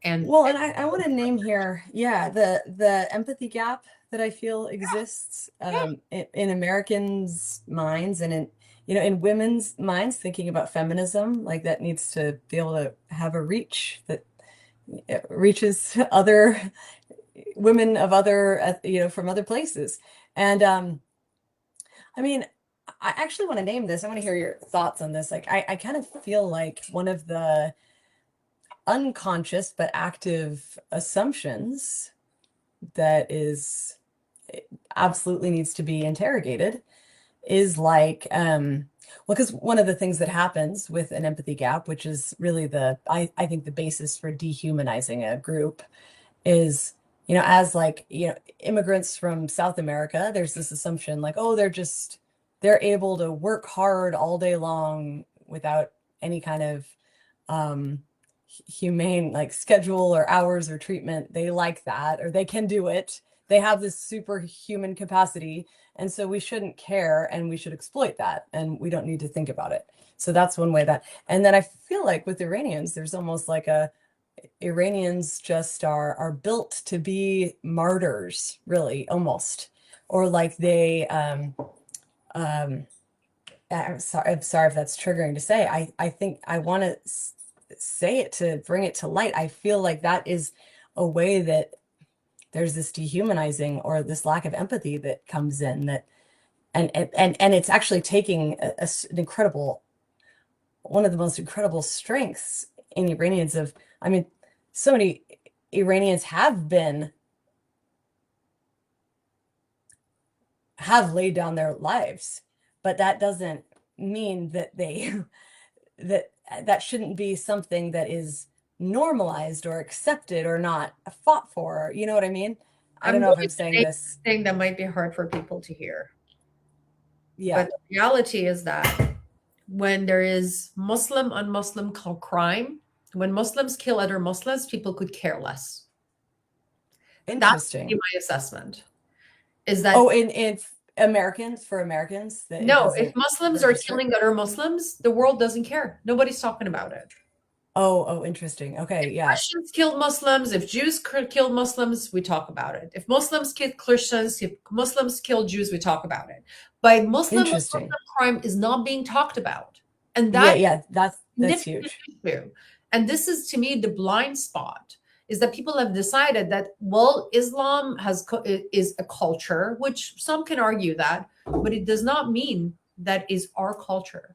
well, and I want to name here, yeah, the empathy gap that I feel exists yeah, in Americans' minds and in women's minds thinking about feminism, like that needs to be able to have a reach that reaches other women of other, from other places. And I mean, I actually want to name this. I want to hear your thoughts on this. Like, I kind of feel like one of the unconscious but active assumptions that is absolutely needs to be interrogated is like well, because one of the things that happens with an empathy gap, which is really I think the basis for dehumanizing a group, is as like immigrants from South America, there's this assumption like, oh, they're able to work hard all day long without any kind of um humane like schedule or hours or treatment. They like that, or they can do it. They have this superhuman capacity, and so we shouldn't care and we should exploit that, and we don't need to think about it. So that's one way that. And then I feel like with Iranians there's almost like Iranians just are built to be martyrs, really, almost, or like they um I'm sorry if that's triggering to say. I think I want to say it to bring it to light. I feel like that is a way that there's this dehumanizing or this lack of empathy that comes in, that and it's actually taking an incredible, one of the most incredible strengths in Iranians of, I mean, so many Iranians have laid down their lives, but that doesn't mean that they that shouldn't be something that is normalized or accepted or not fought for. You know what I mean? I don't I'm know if going I'm to saying say this. something that might be hard for people to hear. Yeah. But the reality is that when there is Muslim on Muslim crime, when Muslims kill other Muslims, people could care less. That's Interesting. my assessment. Is that Oh, in Americans, for Americans, that it no, if doesn't Muslims are register. killing other Muslims, the world doesn't care. Nobody's talking about it. Oh, interesting. Okay, yeah. Christians killed Muslims, if Jews killed Muslims, we talk about it. If Muslims killed Christians, if Muslims killed Jews, we talk about it. But Muslim on Interesting. Muslim crime is not being talked about. And Yeah, that yeah, that's significant huge. issue. And this is to me the blind spot, is that people have decided that, well, Islam is a culture, which some can argue that, but it does not mean that is our culture.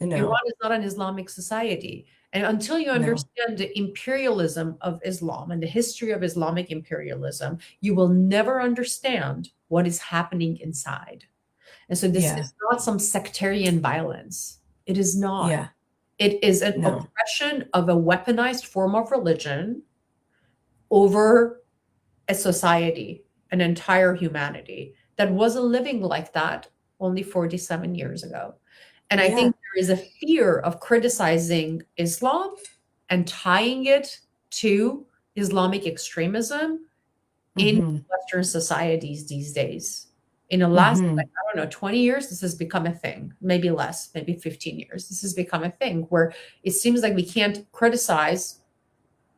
Iran No, is not an Islamic society. And until you no. understand the imperialism of Islam and the history of Islamic imperialism, you will never understand what is happening inside. And so this Yeah, is not some sectarian violence. It is not. yeah, It is an no. oppression of a weaponized form of religion over a society, an entire humanity that wasn't living like that only 47 years ago. And I Yeah. think there is a fear of criticizing Islam and tying it to Islamic extremism in Mm-hmm. Western societies these days. In the last, Mm-hmm. like, I don't know, 20 years, this has become a thing, maybe less, maybe 15 years. This has become a thing where it seems like we can't criticize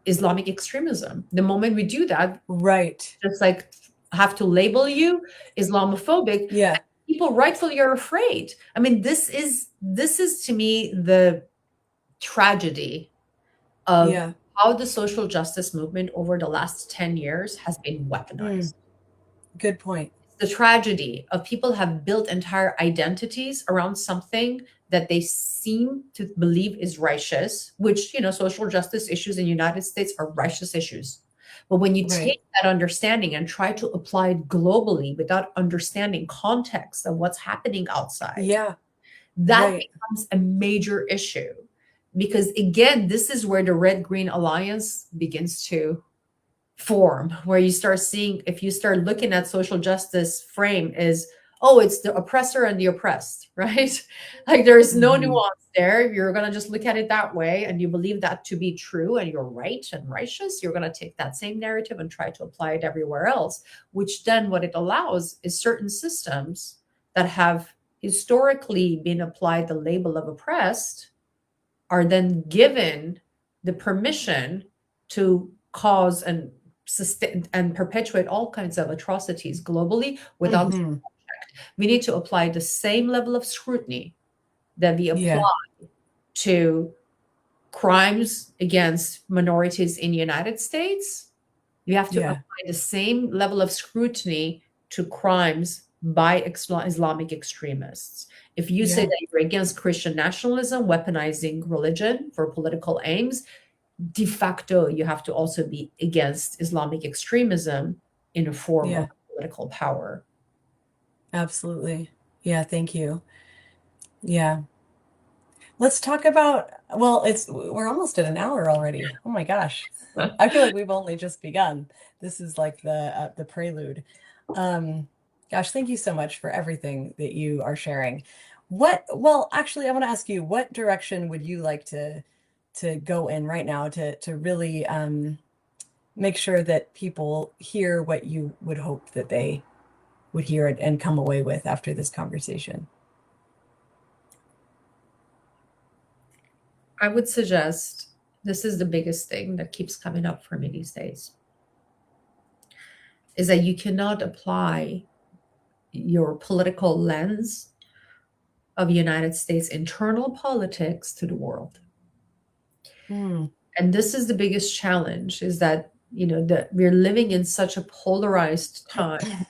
Islamic extremism. The moment we do that, Right. just like have to label you Islamophobic, Yeah. people rightfully are afraid. I mean, this is to me tragedy of Yeah. how the social justice movement over the last 10 years has been Mm, weaponized. good point. The tragedy of people have built entire identities around something that they seem to believe is righteous, which, social justice issues in the United States are righteous issues. But when you Right. take that understanding and try to apply it globally without understanding context of what's happening outside, Yeah. that Right. becomes a major issue. Because again, this is where the red green alliance begins to form, where you start seeing, if you start looking at social justice frame is, oh, it's the oppressor and the oppressed, right? Like there is no Hmm. nuance there. You're going to just look at it that way and you believe that to be true and you're right and righteous. You're going to take that same narrative and try to apply it everywhere else, which then what it allows is certain systems that have historically been applied the label of oppressed are then given the permission to cause and sustain and perpetuate all kinds of atrocities globally without. Hmm. We need to apply the same level of scrutiny that we apply Yeah. to crimes against minorities in the United States. You have to Yeah. apply the same level of scrutiny to crimes by Islamic extremists. If you say Yeah. that you're against Christian nationalism, weaponizing religion for political aims, de facto, you have to also be against Islamic extremism in a form of Yeah. political power. Absolutely. Yeah. Thank you. Yeah. Let's talk about, well, we're almost at an hour already. Oh my gosh. I feel like we've only just begun. This is like the prelude. Um, Gosh, thank you so much for everything that you are sharing. Well, actually, I want to ask you, what direction would you like to go in right now to really make sure that people hear what you would hope that they would hear it and come away with after this conversation? I would suggest this is the biggest thing that keeps coming up for me these days is that you cannot apply your political lens of United States internal politics to the world. Hmm. And this is the biggest challenge is that, that we're living in such a polarized time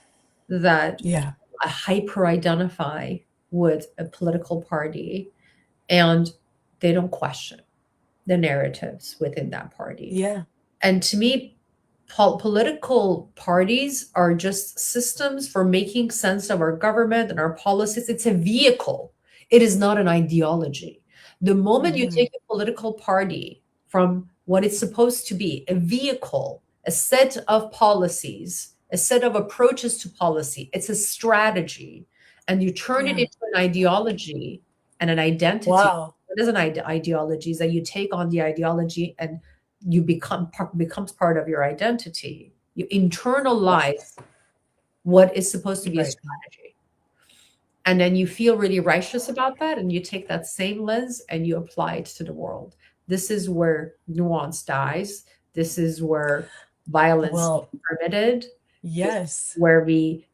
that Yeah. I hyper identify with a political party and they don't question the narratives within that party. Yeah. And to me, political parties are just systems for making sense of our government and our policies. It's a vehicle, it is not an ideology. The moment you Hmm. take a political party from what it's supposed to be, a vehicle, a set of policies, a set of approaches to policy, it's a strategy, and you turn it Yeah. into an ideology and an identity. Wow. It is an ideology, is that you take on the ideology and you becomes part of your identity. You internalize what is supposed to be a Right. strategy. And then you feel really righteous about that and you take that same lens and you apply it to the world. This is where nuance dies. This is where violence is Well, permitted. This is yes. where we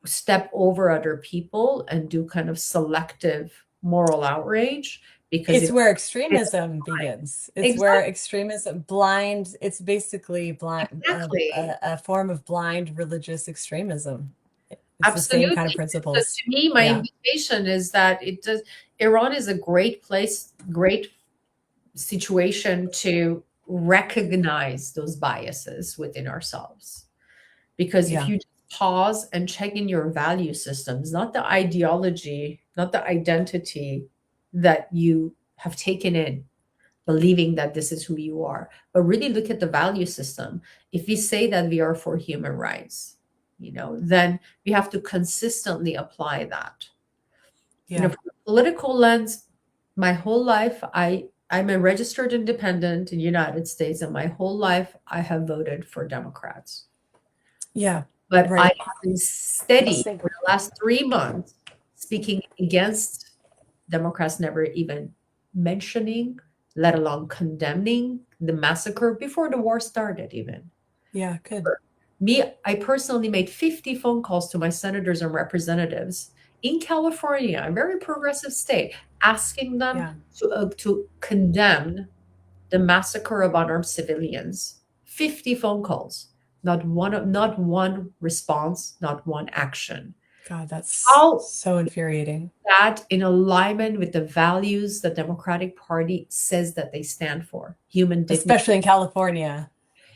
step over other people and do kind of selective moral outrage because It's it where it's extremism begins. It's where exactly. extremism, blind, it's basically blind, Exactly. a form of blind religious extremism. It's the same kind of Absolutely. So principles. to me, my Yeah. invitation is that Iran is a great place, great situation to recognize those biases within ourselves. Because if Yeah. you just pause and check in your value systems, not the ideology, not the identity that you have taken in, believing that this is who you are, but really look at the value system. If we say that we are for human rights, then we have to consistently apply that. Yeah. From a political lens, my whole life, I'm a registered independent in the United States, and my whole life I have voted for Democrats. Yeah. But I Right. have been steady Same. for the last 3 months speaking against Democrats never even mentioning, let alone condemning the massacre before the war started, even. Yeah. Good. Me, I personally made 50 phone calls to my senators and representatives in California, a very progressive state, asking them Yeah. to condemn the massacre of unarmed civilians. 50 phone calls, not one response, not one action. God, that's How so infuriating. that in alignment with the values the Democratic Party says that they stand for? Human dignity. Especially in California.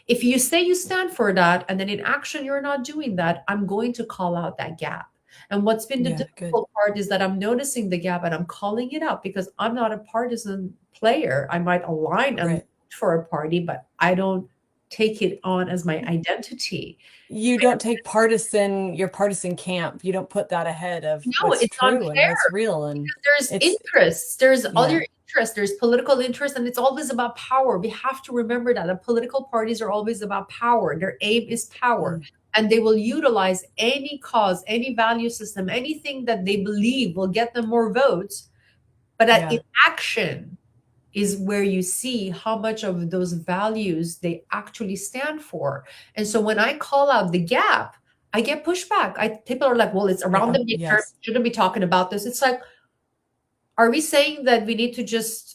If you say you stand for that and then in action you're not doing that, I'm going to call out that gap. And what's been the Yeah, good. difficult part is that I'm noticing the gap and I'm calling it out because I'm not a partisan player. I might align and Right. vote for a party, but I don't take it on as my identity. You don't take your partisan camp. You don't put that ahead of No, what's it's true and unfair. what's real. And There's it's, interests, there's all yeah, your interests, there's political interest, and it's always about power. We have to remember that the political parties are always about power. Their aim is power. mm, And they will utilize any cause, any value system, anything that they believe will get them more votes. But that in yeah, action is where you see how much of those values they actually stand for. And so when I call out the gap, I get pushback. People are like, well, it's around yeah, the midterm. yes. Shouldn't be talking about this. It's like, are we saying that we need to just,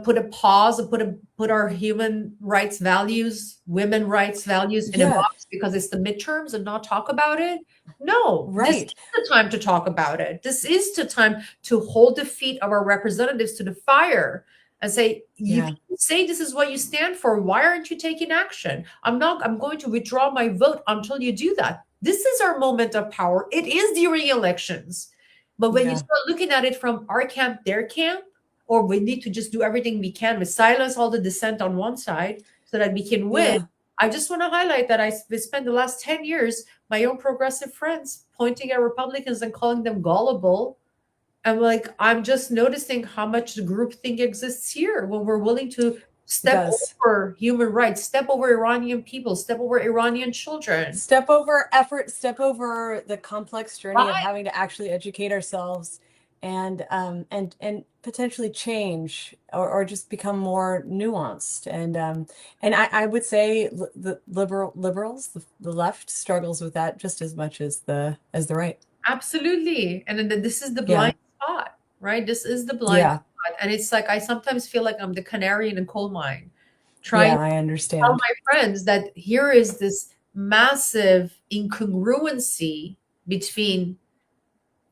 put a pause and put our human rights values, women rights values in a Yeah, box because it's the midterms and not talk about it? No, this is right. the time to talk about it. This is the time to hold the feet of our representatives to the fire and say, you Yeah, say this is what you stand for. Why aren't you taking action? I'm going to withdraw my vote until you do that. This is our moment of power. It is during elections. But when you yeah, start looking at it from our camp, their camp, or we need to just do everything we can to silence all the dissent on one side so that we can win. yeah. I just want to highlight that I spent the last 10 years, my own progressive friends, pointing at Republicans and calling them gullible. And like, I'm just noticing how much groupthink exists here when we're willing to It step does. over human rights, step over Iranian people, step over Iranian children. Step over effort, step over the complex journey of Right? having to actually educate ourselves and potentially change or just become more nuanced. And I would say the liberals, the left struggles with that just as much as the right. Absolutely. And then this is the Yeah. blind spot, right? This is the blind Yeah. spot. And it's like I sometimes feel like I'm the canary in a coal mine, trying Yeah, to I tell understand. my friends that here is this massive incongruency between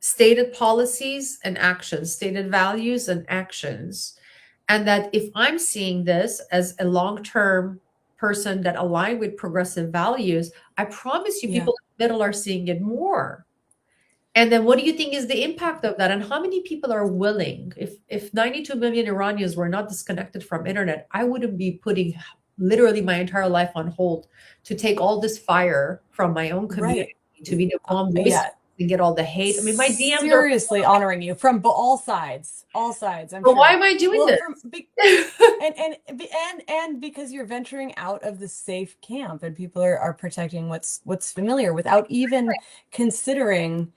stated policies and actions, stated values and actions. And that if I'm seeing this as a long-term person that align with progressive values, I promise you Yeah. people in the middle are seeing it more. And then what do you think is the impact of that? And how many people are willing? If 92 million Iranians were not disconnected from internet, I wouldn't be putting literally my entire life on hold to take all this fire from my own Right. community to be the calm voice Yeah. and get all the hate. I mean, my DMs are Seriously honoring you from all sides, all sides, I'm but why sure. am I doing Well, this? from and because you're venturing out of the safe camp and people are protecting what's familiar without even considering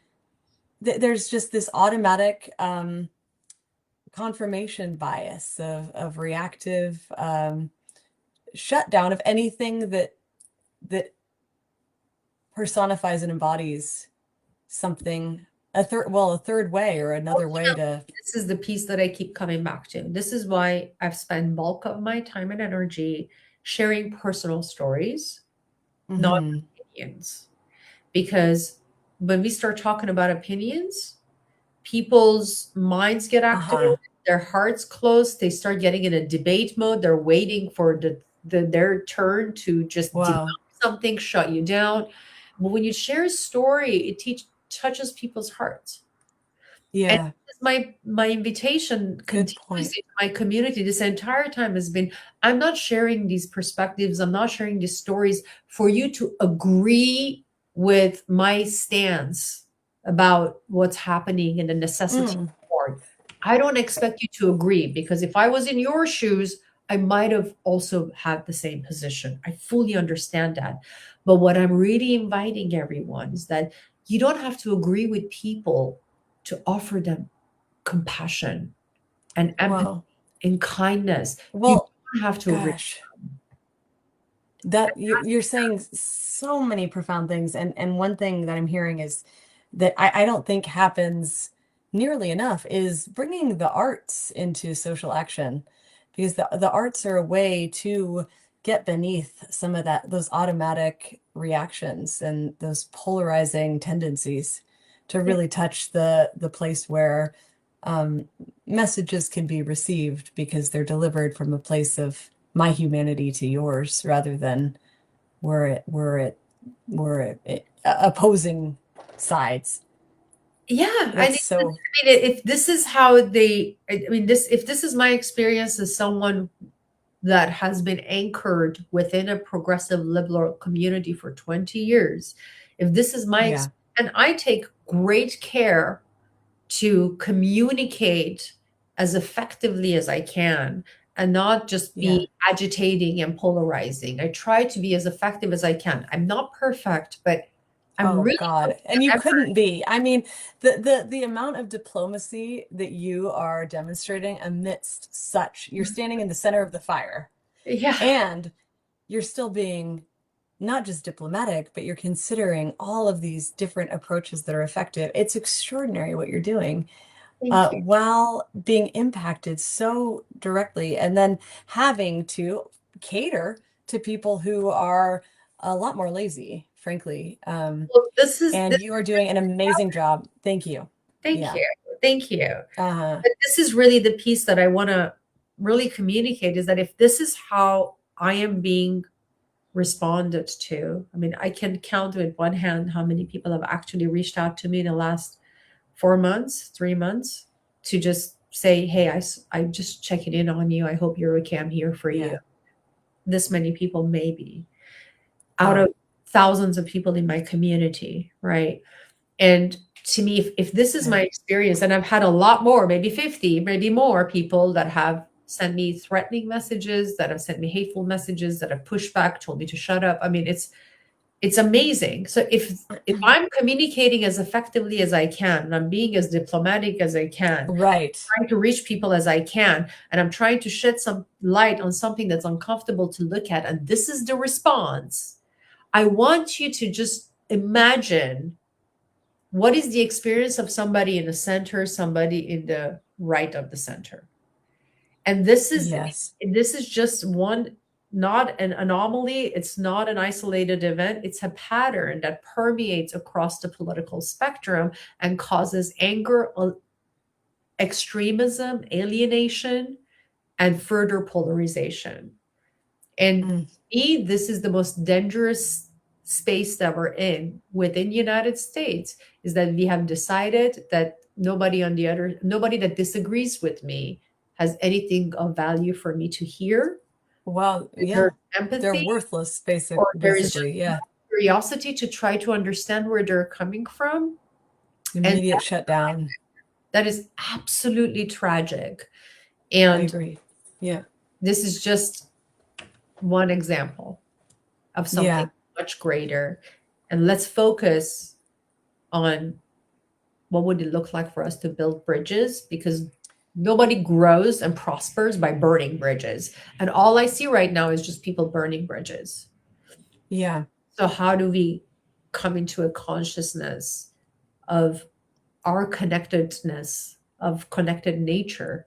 that there's just this automatic confirmation bias of reactive shutdown of anything that personifies and embodies something a third way or Well, another way to this is the piece that I keep coming back to. This is why I've spent bulk of my time and energy sharing personal stories, not Mhm. opinions. Because when we start talking about opinions, people's minds get activated, Uh-huh. their hearts close, they start getting in a debate mode. They're waiting for their turn to just debunk Wow. something, shut you down. But when you share a story, it touches people's hearts. And Yeah, my invitation good point. continuously to my community this entire time has been, I'm not sharing these perspectives, I'm not sharing these stories for you to agree with my stance about what's happening and the necessity Mm, of war. I don't expect you to agree because if I was in your shoes, I might have also had the same position. I fully understand that. But what I'm really inviting everyone is that you don't have to agree with people to offer them compassion and empathy wow. and kindness. You Well, don't have to agree. gosh, that you're saying so many profound things, and one thing that I'm hearing is that I don't think happens nearly enough is bringing the arts into social action, because the arts are a way to get beneath some of those automatic reactions and those polarizing tendencies to really touch the place where um, messages can be received because they're delivered from a place of my humanity to yours rather than we're opposing sides. Yeah, I That's so, mean, if this is how I mean, if this is my experience as someone that has been anchored within a progressive liberal community for 20 years, if this is yeah, and I take great care to communicate as effectively as I can and not just yeah. be agitating and polarizing. I try to be as effective as I can. I'm not perfect, but I'm Oh really God. putting And you an effort. couldn't be. I mean, the amount of diplomacy that you are demonstrating amidst you're standing in the center of the fire Yeah, and you're still being not just diplomatic, but you're considering all of these different approaches that are effective. It's extraordinary what you're doing, thank you. while being impacted so directly, and then having to cater to people who are a lot more lazy, frankly. Well, And this you are doing an amazing job. Thank you. thank Yeah. you. Thank you. Uh-huh. But this is really the piece that I want to really communicate is that if this is how I am being responded to, I mean, I can count with one hand how many people have actually reached out to me in the last 4 months, 3 months to just say, hey, I'm just checking in on you. I hope you're okay. I'm here for you. Yeah. This many people, maybe out Wow. of thousands of people in my community, right? And to me, if this is Yeah. my experience, and I've had a lot more, maybe 50, maybe more people that have sent me threatening messages, that have sent me hateful messages, that have pushed back, told me to shut up. I mean, it's amazing. So if I'm communicating as effectively as I can, and I'm being as diplomatic as I can, Right. trying to reach people as I can, and I'm trying to shed some light on something that's uncomfortable to look at, and this is the response, I want you to just imagine what is the experience of somebody in the center, somebody in the right of the center. And Yes. this is just one, not an anomaly, it's not an isolated event, it's a pattern that permeates across the political spectrum and causes anger, extremism, alienation, and further polarization. And Mm. me, this is the most dangerous space that we're in within United States, is that we have decided that nobody that disagrees with me has anything of value for me to hear. Well, There's yeah. They're empathy, worthless, or there is just basically. Yeah. curiosity to try to understand where they're coming from. And Immediate shutdown. that is absolutely tragic. I And agree. Yeah. this is just one example of something Yeah. much greater. And let's focus on what would it look like for us to build bridges, because nobody grows and prospers by burning bridges. And all I see right now is just people burning bridges. Yeah. So how do we come into a consciousness of our connectedness, of connected nature,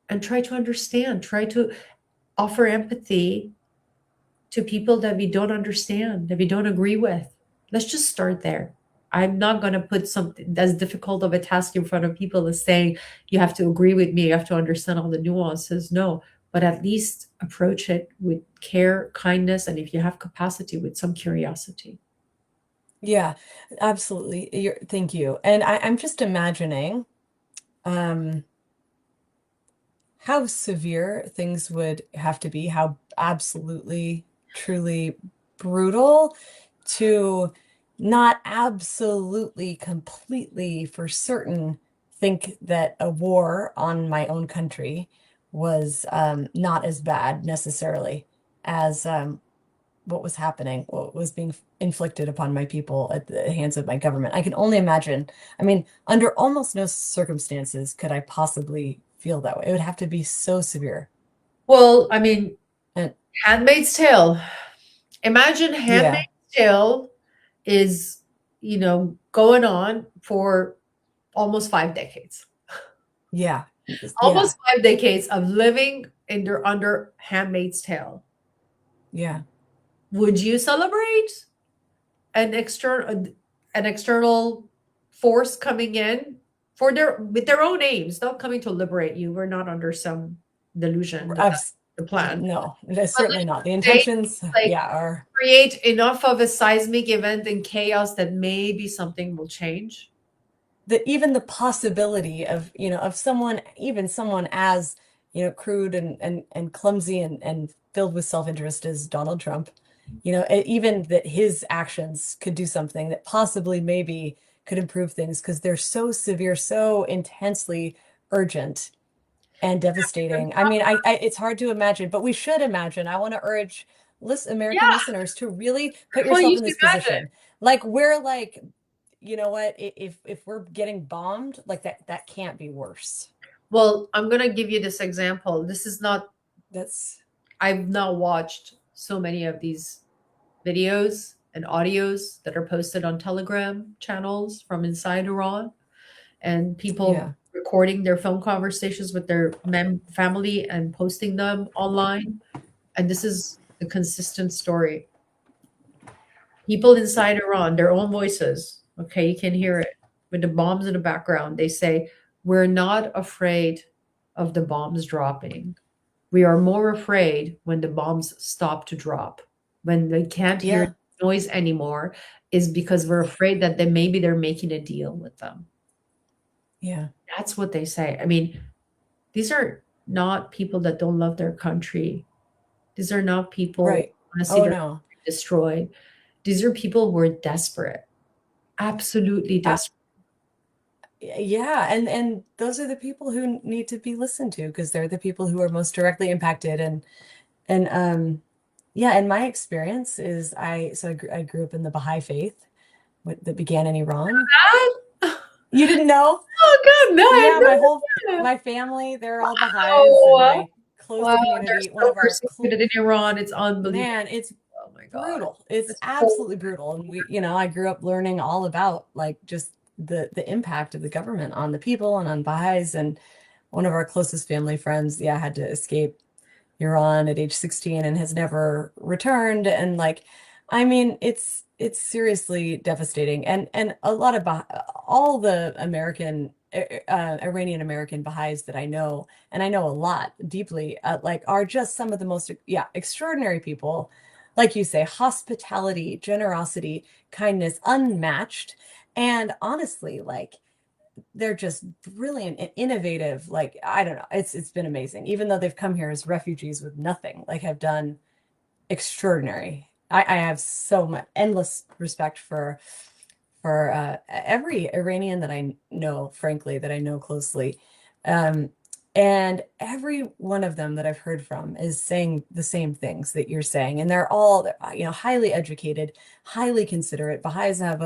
and try to understand, try to offer empathy to people that we don't understand, that we don't agree with? Let's just start there. I'm not going to put something as difficult of a task in front of people as saying, you have to agree with me, you have to understand all the nuances. No, but at least approach it with care, kindness, and if you have capacity, with some curiosity. Yeah. Absolutely. Thank you. And I'm just imagining um how severe things would have to be, how absolutely, truly brutal to not absolutely, completely for certain think that a war on my own country was not as bad necessarily as what was happening, what was being inflicted upon my people at the hands of my government. I can only imagine. I mean, under almost no circumstances could I possibly feel that way. It would have to be so severe. Well, I mean, And Handmaid's Tale. Imagine yeah, Handmaid's Tale is going on for almost 5 decades. Yeah. Yeah. Almost 5 decades of living under Handmaid's Tale. Yeah. Would you celebrate an external force coming in with their own aims, not coming to liberate you? We're not under some delusion that I've, that's the plan. no, that's But certainly let's not. The say, intentions, like, yeah, are create enough of a seismic event and chaos that maybe something will change. even the possibility of, of someone, even someone as, crude and clumsy and filled with self-interest as Donald Trump, even that his actions could do something that possibly maybe could improve things because they're so severe, so intensely urgent and devastating. I mean, it's hard to imagine, but we should imagine. I want to urge American Yeah, listeners to really put well, yourself you in should this imagine. position. Like we're like, you know what? If we're getting bombed, like that can't be worse. Well, I'm gonna give you this example. This is not. That's I've now watched so many of these videos and audios that are posted on Telegram channels from inside Iran, and people yeah, recording their phone conversations with their family and posting them online. And this is the consistent story. People inside Iran, their own voices, okay, you can hear it with the bombs in the background. They say, "We're not afraid of the bombs dropping. We are more afraid when the bombs stop to drop. When they can't hear yeah, noise anymore, is because we're afraid that maybe they're making a deal with them." yeah. That's what they say. I mean, these are not people that don't love their country. These are not people Right. who want to see Oh their no. country destroyed. These are people who are desperate, absolutely Uh, desperate. yeah, and those are the people who need to be listened to because they're the people who are most directly impacted and yeah, and my experience is I grew up in the Baha'i faith that began in Iran. Ah! You didn't know? Oh God, no, I Yeah, had no idea. my family, they're all Baha'is and Wow. my close Wow, they're community, one so of our persecuted in Iran. It's unbelievable. man, it's Oh my God. brutal. It's It's horrible. absolutely brutal. And I grew up learning all about like just the impact of the government on the people and on Baha'is. And one of our closest family friends, yeah, had to escape Iran at age 16 and has never returned. And like, I mean, it's seriously devastating. And a lot of all the Iranian American Baha'is that I know, and I know a lot deeply, like are just some of the most, yeah, extraordinary people. Like you say, hospitality, generosity, kindness, unmatched. And honestly, like they're just brilliant and innovative. Like, I don't know, it's been amazing. Even though they've come here as refugees with nothing, like have done extraordinary. I have so much endless respect for every Iranian that I know, frankly, that I know closely. Um, and every one of them that I've heard from is saying the same things that you're saying. And they're all, highly educated, highly considerate. Baha'is have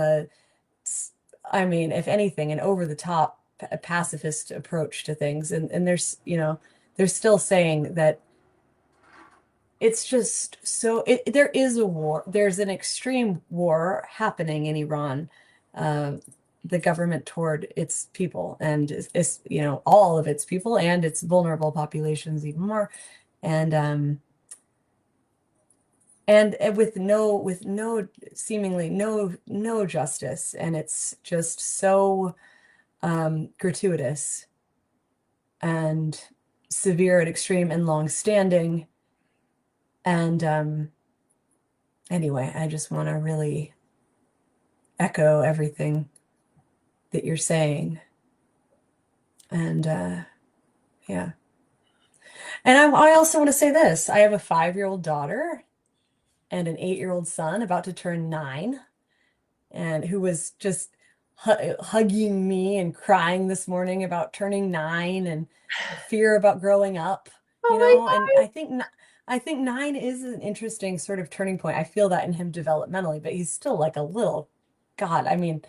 I mean, if anything, an over the top pacifist approach to things. And there's, they're still saying that it's just there is a war. There's an extreme war happening in Iran, uh, the government toward its people and all of its people and its vulnerable populations even more. And with no seemingly no justice. And it's just so gratuitous and severe and extreme and long standing. And anyway, I just want to really echo everything that you're saying. And yeah. And I also want to say this. I have a 5-year-old daughter and an 8-year-old son about to turn 9, and who was just hugging me and crying this morning about turning 9 and fear about growing up, Oh my and God. I think 9 is an interesting sort of turning point. I feel that in him developmentally, but he's still like a little God. I mean,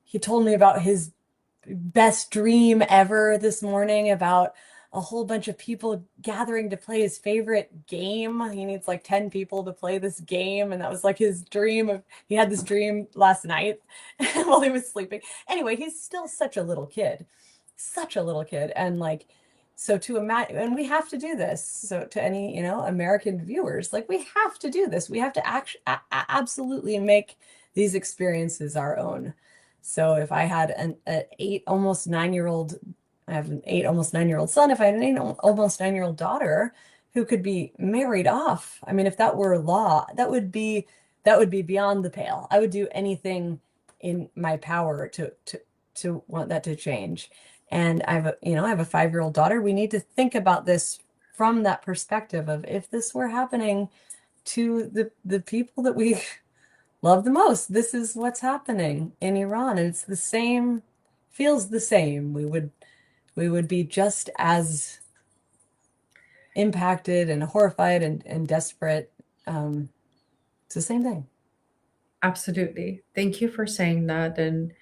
he told me about his best dream ever this morning about a whole bunch of people gathering to play his favorite game. He needs like 10 people to play this game. And that was like his dream of, he had this dream last night while he was sleeping. Anyway, he's still such a little kid. And like, so to imagine, and we have to do this. So to any, American viewers, like we have to do this. We have to absolutely make these experiences our own. So if I had an 8 almost 9 year old, I have an 8 almost 9 year old son. If I had an 8 almost 9 year old daughter who could be married off, I mean, if that were law, that would be beyond the pale. I would do anything in my power to want that to change. And I have a 5 year old daughter. We need to think about this from that perspective of if this were happening to the people that we love the most, this is what's happening in Iran. And it's the same, feels the same. We would be just as impacted and horrified and desperate. It's the same thing. Absolutely. Thank you for saying that. And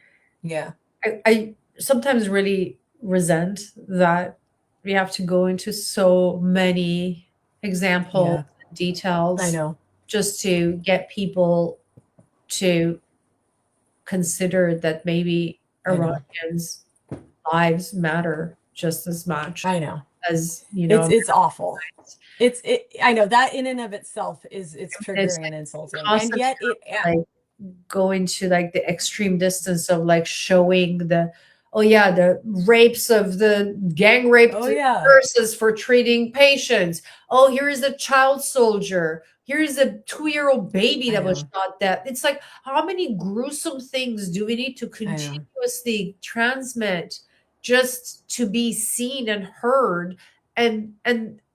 Yeah. I sometimes really resent that we have to go into so many examples, Yeah. I details, know. just to get people to consider that maybe I know. Iranians' lives matter just as much I know. as, It's awful. I know that in and of itself it's it's triggering and like insulting. And constantly yet it, like going to like the extreme distance of like showing the, oh yeah, the rapes of the gang raped oh yeah, nurses for treating patients. Oh, here's a child soldier. Here's a 2-year-old baby I that was know. shot dead. It's like, how many gruesome things do we need to I know. continuously transmit just to be seen and heard? And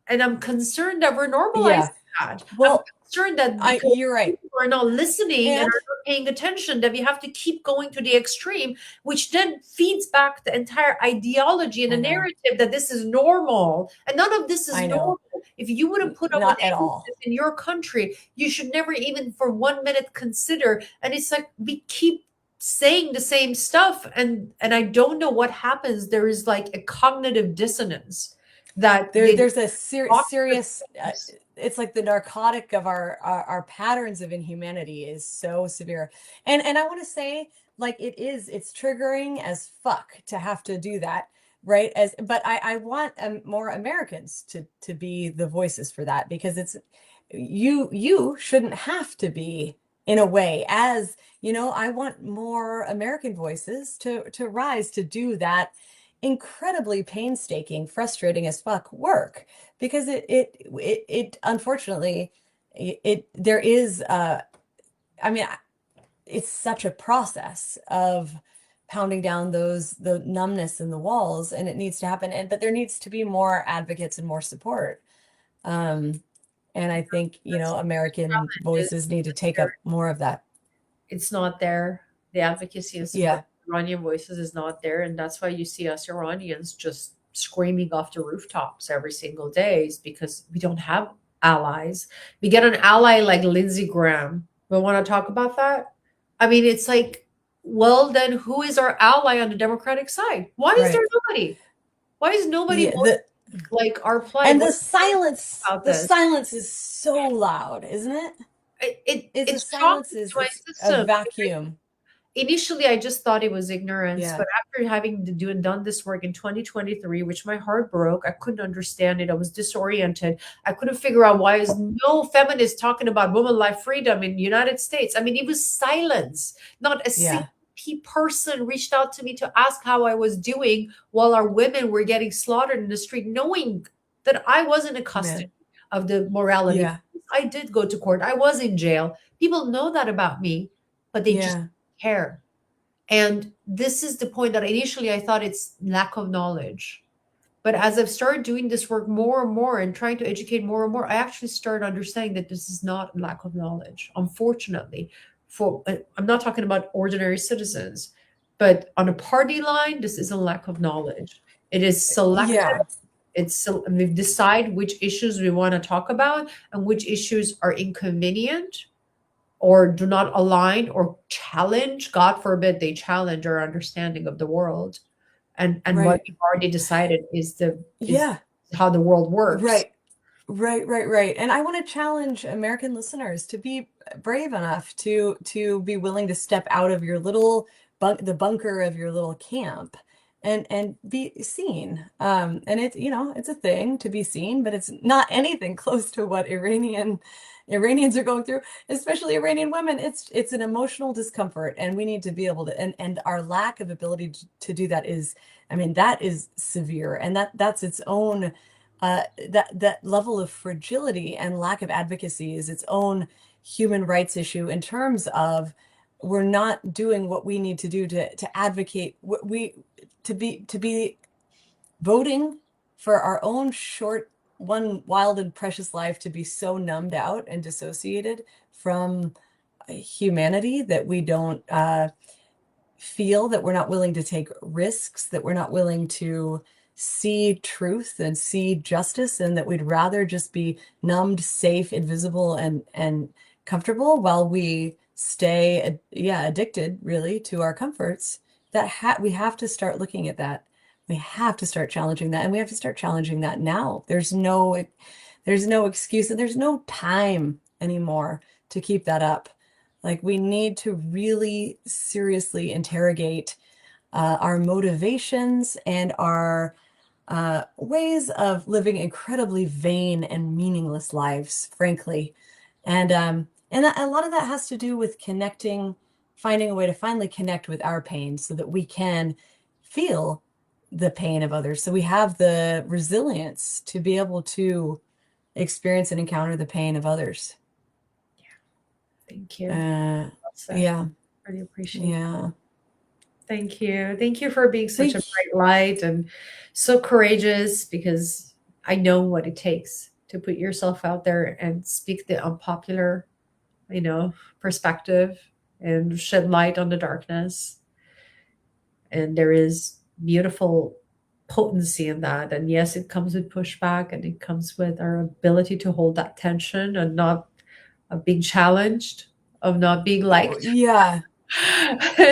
I'm concerned that we're normalizing Yeah. that. I'm Well, concerned that I because you're right. people are not listening and And are not paying attention, that we have to keep going to the extreme, which then feeds back the entire ideology and the I know. narrative that this is normal. And none of this is I normal. know. If you wouldn't put up with Not at any of all. this in your country, you should never even for 1 minute consider. And it's like we keep saying the same stuff, and I don't know what happens. There is like a cognitive dissonance that they There's a talk the serious things. it's like the narcotic of our patterns of inhumanity is so severe. And I want to say, like, it's triggering as fuck to have to do that, right? But I want more Americans to be the voices for that, because it's you shouldn't have to be, in a way, as I want more American voices to rise to do that incredibly painstaking, frustrating as fuck work, because it unfortunately, there is I mean, it's such a process of pounding down the numbness in the walls, and it needs to happen. But there needs to be more advocates and more support. um and I think, That's American voices need to take up more of that. it's not there. The advocacy and support Yeah. of Iranian voices is not there. And that's why you see us Iranians just screaming off the rooftops every single day, is because we don't have allies. We get an ally like Lindsey Graham. We want to talk about that. I mean, it's like, well, then who is our ally on the Democratic side? Why is there Right. nobody? Why is nobody Yeah. the like our plight? and What the is silence about the this? silence is so loud, isn't it? The It's silence shocking is to my it's a system. vacuum. Initially, I just thought it was ignorance, Yeah. but after having to do and done this work in 2023, which my heart broke, I couldn't understand it. I was disoriented. I couldn't figure out why is no feminist talking about woman life freedom in the United States. I mean, it was silence. Not a single Yeah. person reached out to me to ask how I was doing while our women were getting slaughtered in the street, knowing that I wasn't in custody Man. of the morality. Yeah. I did go to court. I was in jail. People know that about me, but they just Yeah. care. And this is the point that initially I thought it's lack of knowledge. But as I've started doing this work more and more and trying to educate more and more, I actually started understanding that this is not lack of knowledge. Unfortunately, I'm not talking about ordinary citizens, but on a party line, this is a lack of knowledge. It is selective. Yeah. We decide which issues we want to talk about and which issues are inconvenient or do not align or challenge, God forbid they challenge our understanding of the world. and what Right. we've already decided is Yeah. how the world works. Right. Right. And I want to challenge American listeners to be brave enough to be willing to step out of your little the bunker of your little camp and be seen. And it's, it's a thing to be seen, but it's not anything close to what Iranians are going through, especially Iranian women. It's an emotional discomfort, and we need to be able to, and our lack of ability to do that is, I mean, that is severe, and that's its own that level of fragility and lack of advocacy is its own human rights issue in terms of we're not doing what we need to do to advocate what we to be voting for our own short one wild and precious life, to be so numbed out and dissociated from humanity that we don't feel, that we're not willing to take risks, that we're not willing to see truth and see justice, and that we'd rather just be numbed, safe, invisible, and comfortable while we stay, yeah, addicted really to our comforts. We have to start looking at that. We have to start challenging that, and we have to start challenging that now. There's no excuse, and there's no time anymore to keep that up. Like, we need to really seriously interrogate our motivations and our ways of living incredibly vain and meaningless lives, frankly. And a lot of that has to do with connecting, finding a way to finally connect with our pain so that we can feel the pain of others. So we have the resilience to be able to experience and encounter the pain of others. Thank you. Uh, Well said. yeah, Really appreciate it. yeah. Thank you. Thank you for being such Thank a bright light and so courageous, because I know what it takes to put yourself out there and speak the unpopular, perspective, and shed light on the darkness. And there is beautiful potency in that. And yes, it comes with pushback, and it comes with our ability to hold that tension and not of being challenged, of not being liked. Yeah.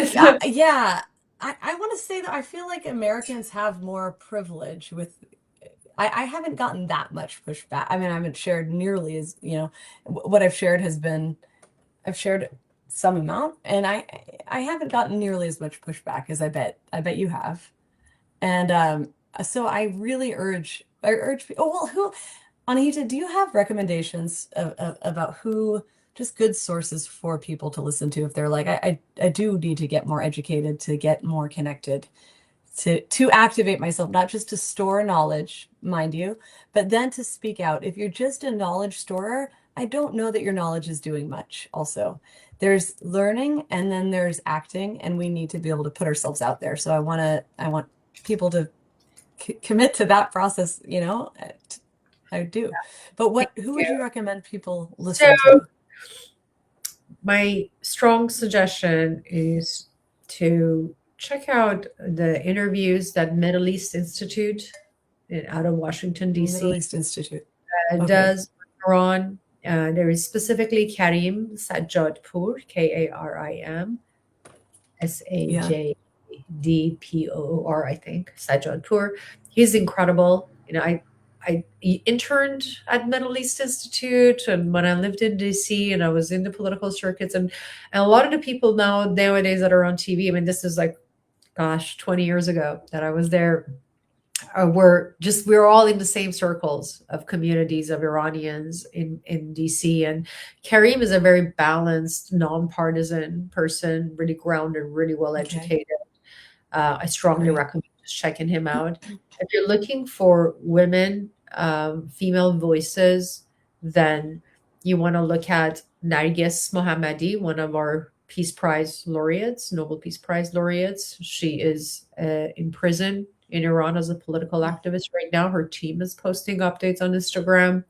So, Yeah. I want to say that I feel like Americans have more privilege with, I haven't gotten that much pushback. I mean, I haven't shared nearly as, what I've shared has been, I've shared some amount, and I haven't gotten nearly as much pushback as I bet you have. And so I really urge oh, well, Anahita, do you have recommendations about who, just good sources for people to listen to if they're like, I do need to get more educated, to get more connected, to activate myself, not just to store knowledge, mind you, but then to speak out. If you're just a knowledge storer, I don't know that your knowledge is doing much also. There's learning, and then there's acting, and we need to be able to put ourselves out there. So I want people to commit to that process, I do. But who would you recommend people so listen to? my strong suggestion is to check out the interviews that Middle East Institute out of Washington, Middle D.C. East Institute. Okay. does with Iran. There is specifically Karim Sajjadpour, Karim Yeah. Sajdpour, I think, Sajjadpour. He's incredible. I interned at Middle East Institute, and when I lived in DC, and I was in the political circuits, and a lot of the people nowadays that are on TV, I mean, this is like, gosh, 20 years ago that I was there. We're all in the same circles of communities of Iranians in DC. And Karim is a very balanced, nonpartisan person, really grounded, really well Okay. educated. I strongly Great. recommend just checking him out. If you're looking for women, female voices, then you want to look at Nargis Mohammadi, one of our Peace Prize laureates, Nobel Peace Prize laureates. She is in prison in Iran as a political activist right now. Her team is posting updates on Instagram.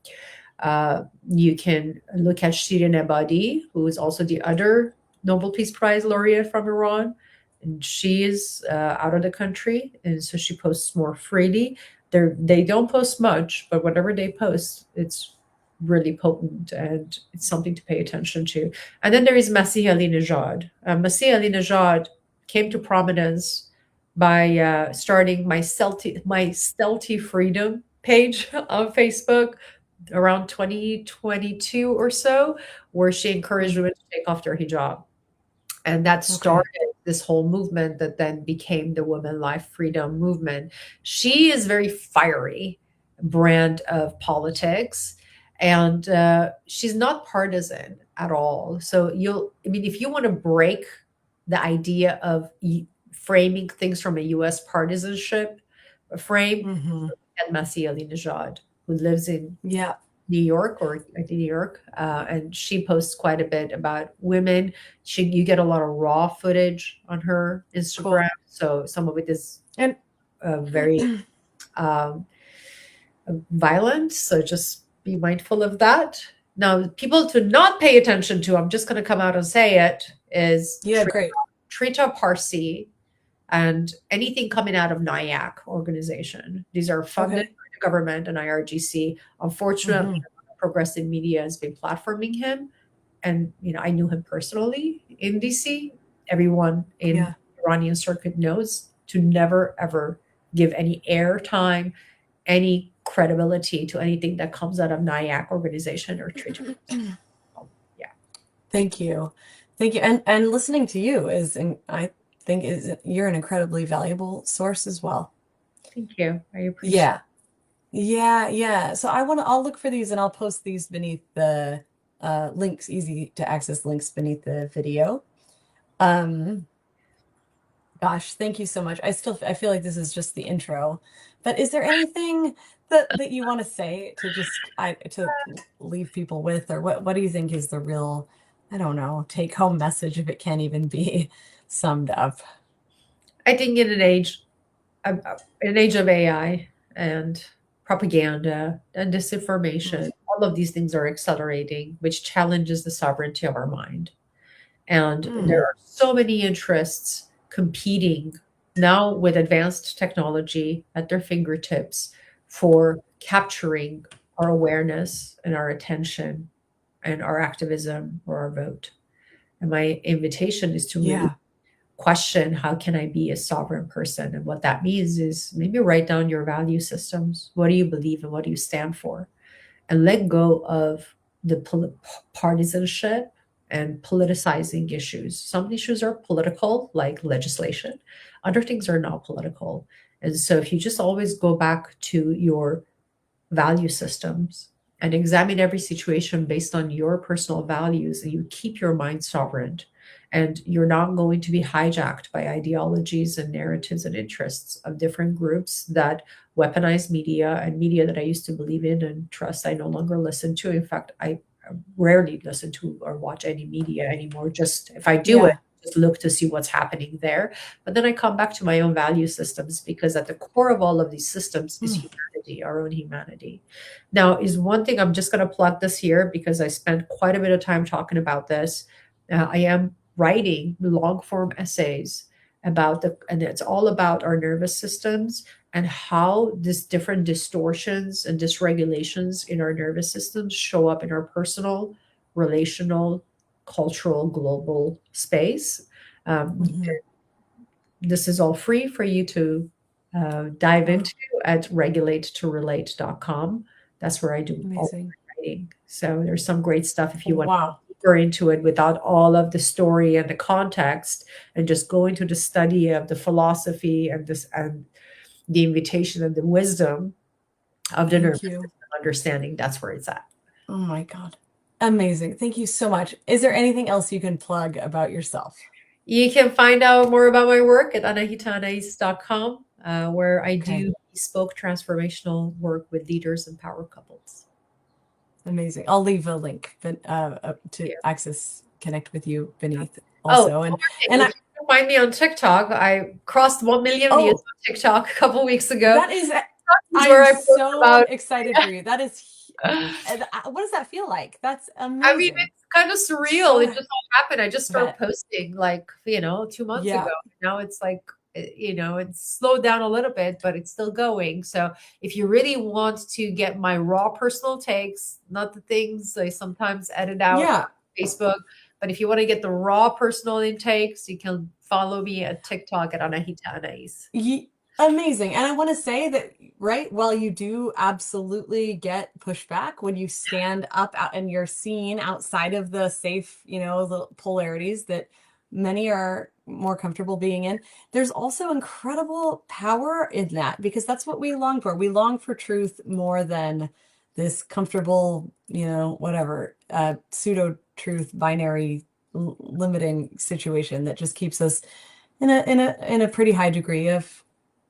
You can look at Shirin Ebadi, who is also the other Nobel Peace Prize laureate from Iran. And she is out of the country, and so she posts more freely. They don't post much, but whatever they post, it's really potent, and it's something to pay attention to. And then there is Masih Ali Nejad. Masih Ali Nejad came to prominence by starting my stealthy freedom page on Facebook around 2022 or so, where she encouraged Mm. women to take off their hijab. And that Okay. started this whole movement that then became the women life freedom movement. She is very fiery brand of politics, and she's not partisan at all. So I mean, if you want to break the idea of framing things from a US partisanship frame, Hmm. and Masih Alinejad, who lives in Yeah. New York, or I think New York, and she posts quite a bit about women. You get a lot of raw footage on her Instagram, Cool. so some of it is And very um, violent. So just be mindful of that. Now, people to not pay attention to, I'm just going to come out and say it, is yeah, great. Trita Parsi and anything coming out of NIAC organization. These are funded Okay. by the government and IRGC. Unfortunately, Hmm. progressive media has been platforming him. And, I knew him personally in DC. Everyone in Yeah. the Iranian circuit knows to never, ever give any airtime, any credibility to anything that comes out of NIAC organization or Trade. Yeah. Thank you. Thank you. And listening to you I think you're an incredibly valuable source as well. Thank you. I appreciate Yeah. Yeah, yeah. So I'll look for these and I'll post these beneath the links, easy to access links beneath the video. Um, Gosh, thank you so much. I feel like this is just the intro. But is there anything that you want to say to to leave people with, or what do you think is the real, I don't know, take home message if it can't even be summed up? I think in an age of AI and propaganda and Mm. disinformation, all of these things are accelerating, which challenges the sovereignty of our mind. And there Mm. are so many interests competing now with advanced technology at their fingertips for capturing our awareness and our attention and our activism or our vote. And my invitation is to really Yeah. question, how can I be a sovereign person? And what that means is maybe write down your value systems. What do you believe and what do you stand for? And let go of the partisanship and politicizing issues. Some issues are political, like legislation. Other things are not political. And so if you just always go back to your value systems and examine every situation based on your personal values, and you keep your mind sovereign, and you're not going to be hijacked by ideologies and narratives and interests of different groups that weaponize media, and media that I used to believe in and trust I no longer listen to. In fact, I rarely listen to or watch any media anymore. Just if I do it, Yeah. just look to see what's happening there. But then I come back to my own value systems, because at the core of all of these systems is Mm. humanity, our own humanity. Now, is one thing, I'm just going to plug this here because I spent quite a bit of time talking about this. I am writing long form essays and it's all about our nervous systems and how this different distortions and dysregulations in our nervous systems show up in our personal, relational, cultural, global space. Um, Mhm. this is all free for you to dive Oh, into at regulate-to-relate.com. That's where I do all amazing. my writing. So there's some great stuff if you want to Wow. go deeper into it without all of the story and the context, and just go into the study of the philosophy and the invitation and the wisdom of the Thank nervous you. system understanding. That's where it's at. Oh my God. Amazing. Thank you so much. Is there anything else you can plug about yourself? You can find out more about my work at anahitaanais.com, where I Okay. do bespoke transformational work with leaders and power couples. Amazing. I'll leave a link to Yeah. connect with you beneath Oh, also. one more thing. And If you can find me on TikTok, I crossed 1 million views oh, on TikTok a couple weeks ago. that is, This is I where am I post so about. excited for you. That is, what does that feel like? That's I mean, amazing. it's kind of surreal. So, It just all happened. I just I started bet. posting like, 2 months ago. Yeah. Now it's like, it's slowed down a little bit, but it's still going. So if you really want to get my raw personal takes, not the things I sometimes edit out Yeah. on Facebook, but if you want to get the raw personal intakes, you can follow me at TikTok at Anahita Anais. Amazing. And I want to say that, right, while you do absolutely get pushback when you stand up out and you're seen outside of the safe, the polarities that many are more comfortable being in, there's also incredible power in that because that's what we long for. We long for truth more than this comfortable, whatever, pseudo truth, binary limiting situation that just keeps us in a pretty high degree of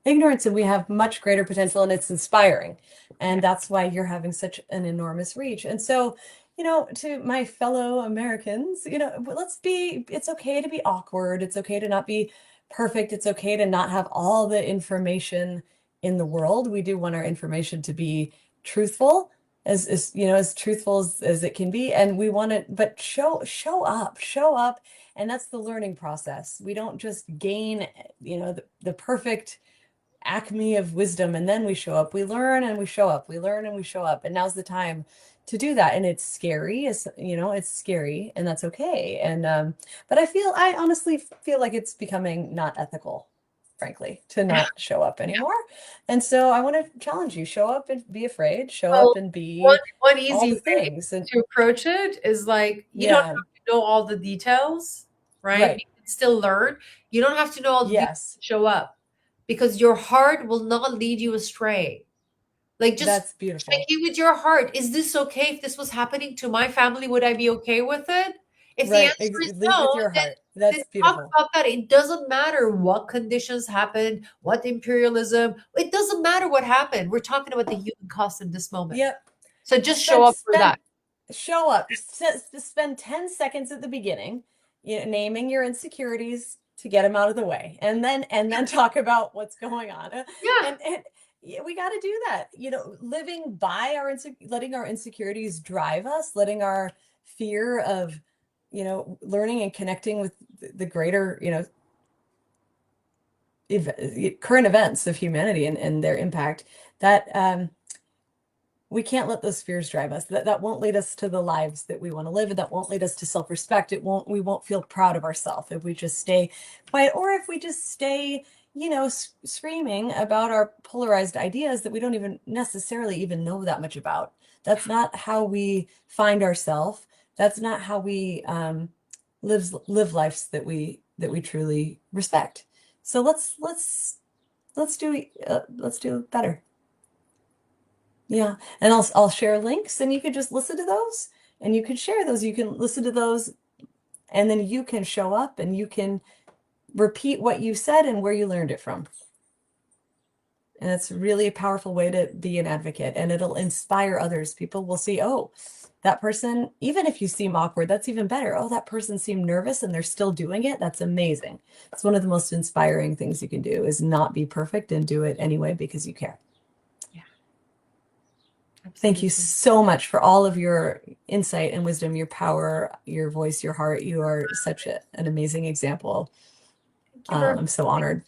ignorance, and we have much greater potential, and it's inspiring. And that's why you're having such an enormous reach. And so, to my fellow Americans, it's okay to be awkward. It's okay to not be perfect. It's okay to not have all the information in the world. We do want our information to be truthful, as truthful as it can be. And we want to, but show up. And that's the learning process. We don't just gain, the perfect acme of wisdom and then we show up. We learn and we show up. We learn and we show up. And now's the time to do that. And it's scary, it's scary, and that's okay. And but I honestly feel like it's becoming not ethical, frankly, to not show up anymore. And so I want to challenge you, show up and be afraid, show up and be One all easy the way things. And to approach it is like, you don't have to know all the details, right? You can still learn. You don't have to know all the details to show up because your heart will not lead you astray. Like, just that's beautiful. check in with your heart. Is this okay? If this was happening to my family, would I be okay with it? If the answer is Lead no, with your heart. That's then beautiful. talk about that. It doesn't matter what conditions happened, what imperialism. It doesn't matter what happened. We're talking about the human cost in this moment. Yep. So just show up for that. Show up. Just spend 10 seconds at the beginning, naming your insecurities to get them out of the way, and then talk about what's going on. Yeah. And we got to do that. Living by letting our insecurities drive us, letting our fear of, learning and connecting with the greater, current events of humanity and their impact, that we can't let those fears drive us. That won't lead us to the lives that we want to live, and that won't lead us to self-respect. We won't feel proud of ourselves if we just stay quiet, or if we just stay, screaming about our polarized ideas that we don't even necessarily even know that much about. That's not how we find ourselves. That's not how we live lives that we truly respect. So let's do better. Yeah. And I'll share links, and you can just listen to those, and you can share those. You can listen to those, and then you can show up and you can repeat what you said and where you learned it from. And it's really a powerful way to be an advocate, and it'll inspire others. People will see, oh, that person, even if you seem awkward, that's even better. Oh, that person seemed nervous and they're still doing it. That's amazing. It's one of the most inspiring things you can do, is not be perfect and do it anyway because you care. Thank you so much for all of your insight and wisdom, your power, your voice, your heart. You are such an amazing example. I'm so honored.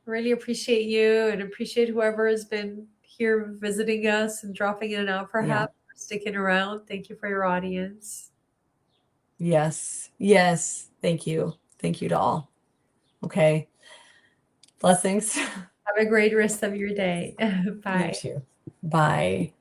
Really appreciate you, and appreciate whoever has been here visiting us and dropping in and out, perhaps, or sticking around. Thank you for your audience. Yes. Thank you. Thank you to all. Okay. Blessings. Have a great rest of your day. Bye. You too. Bye.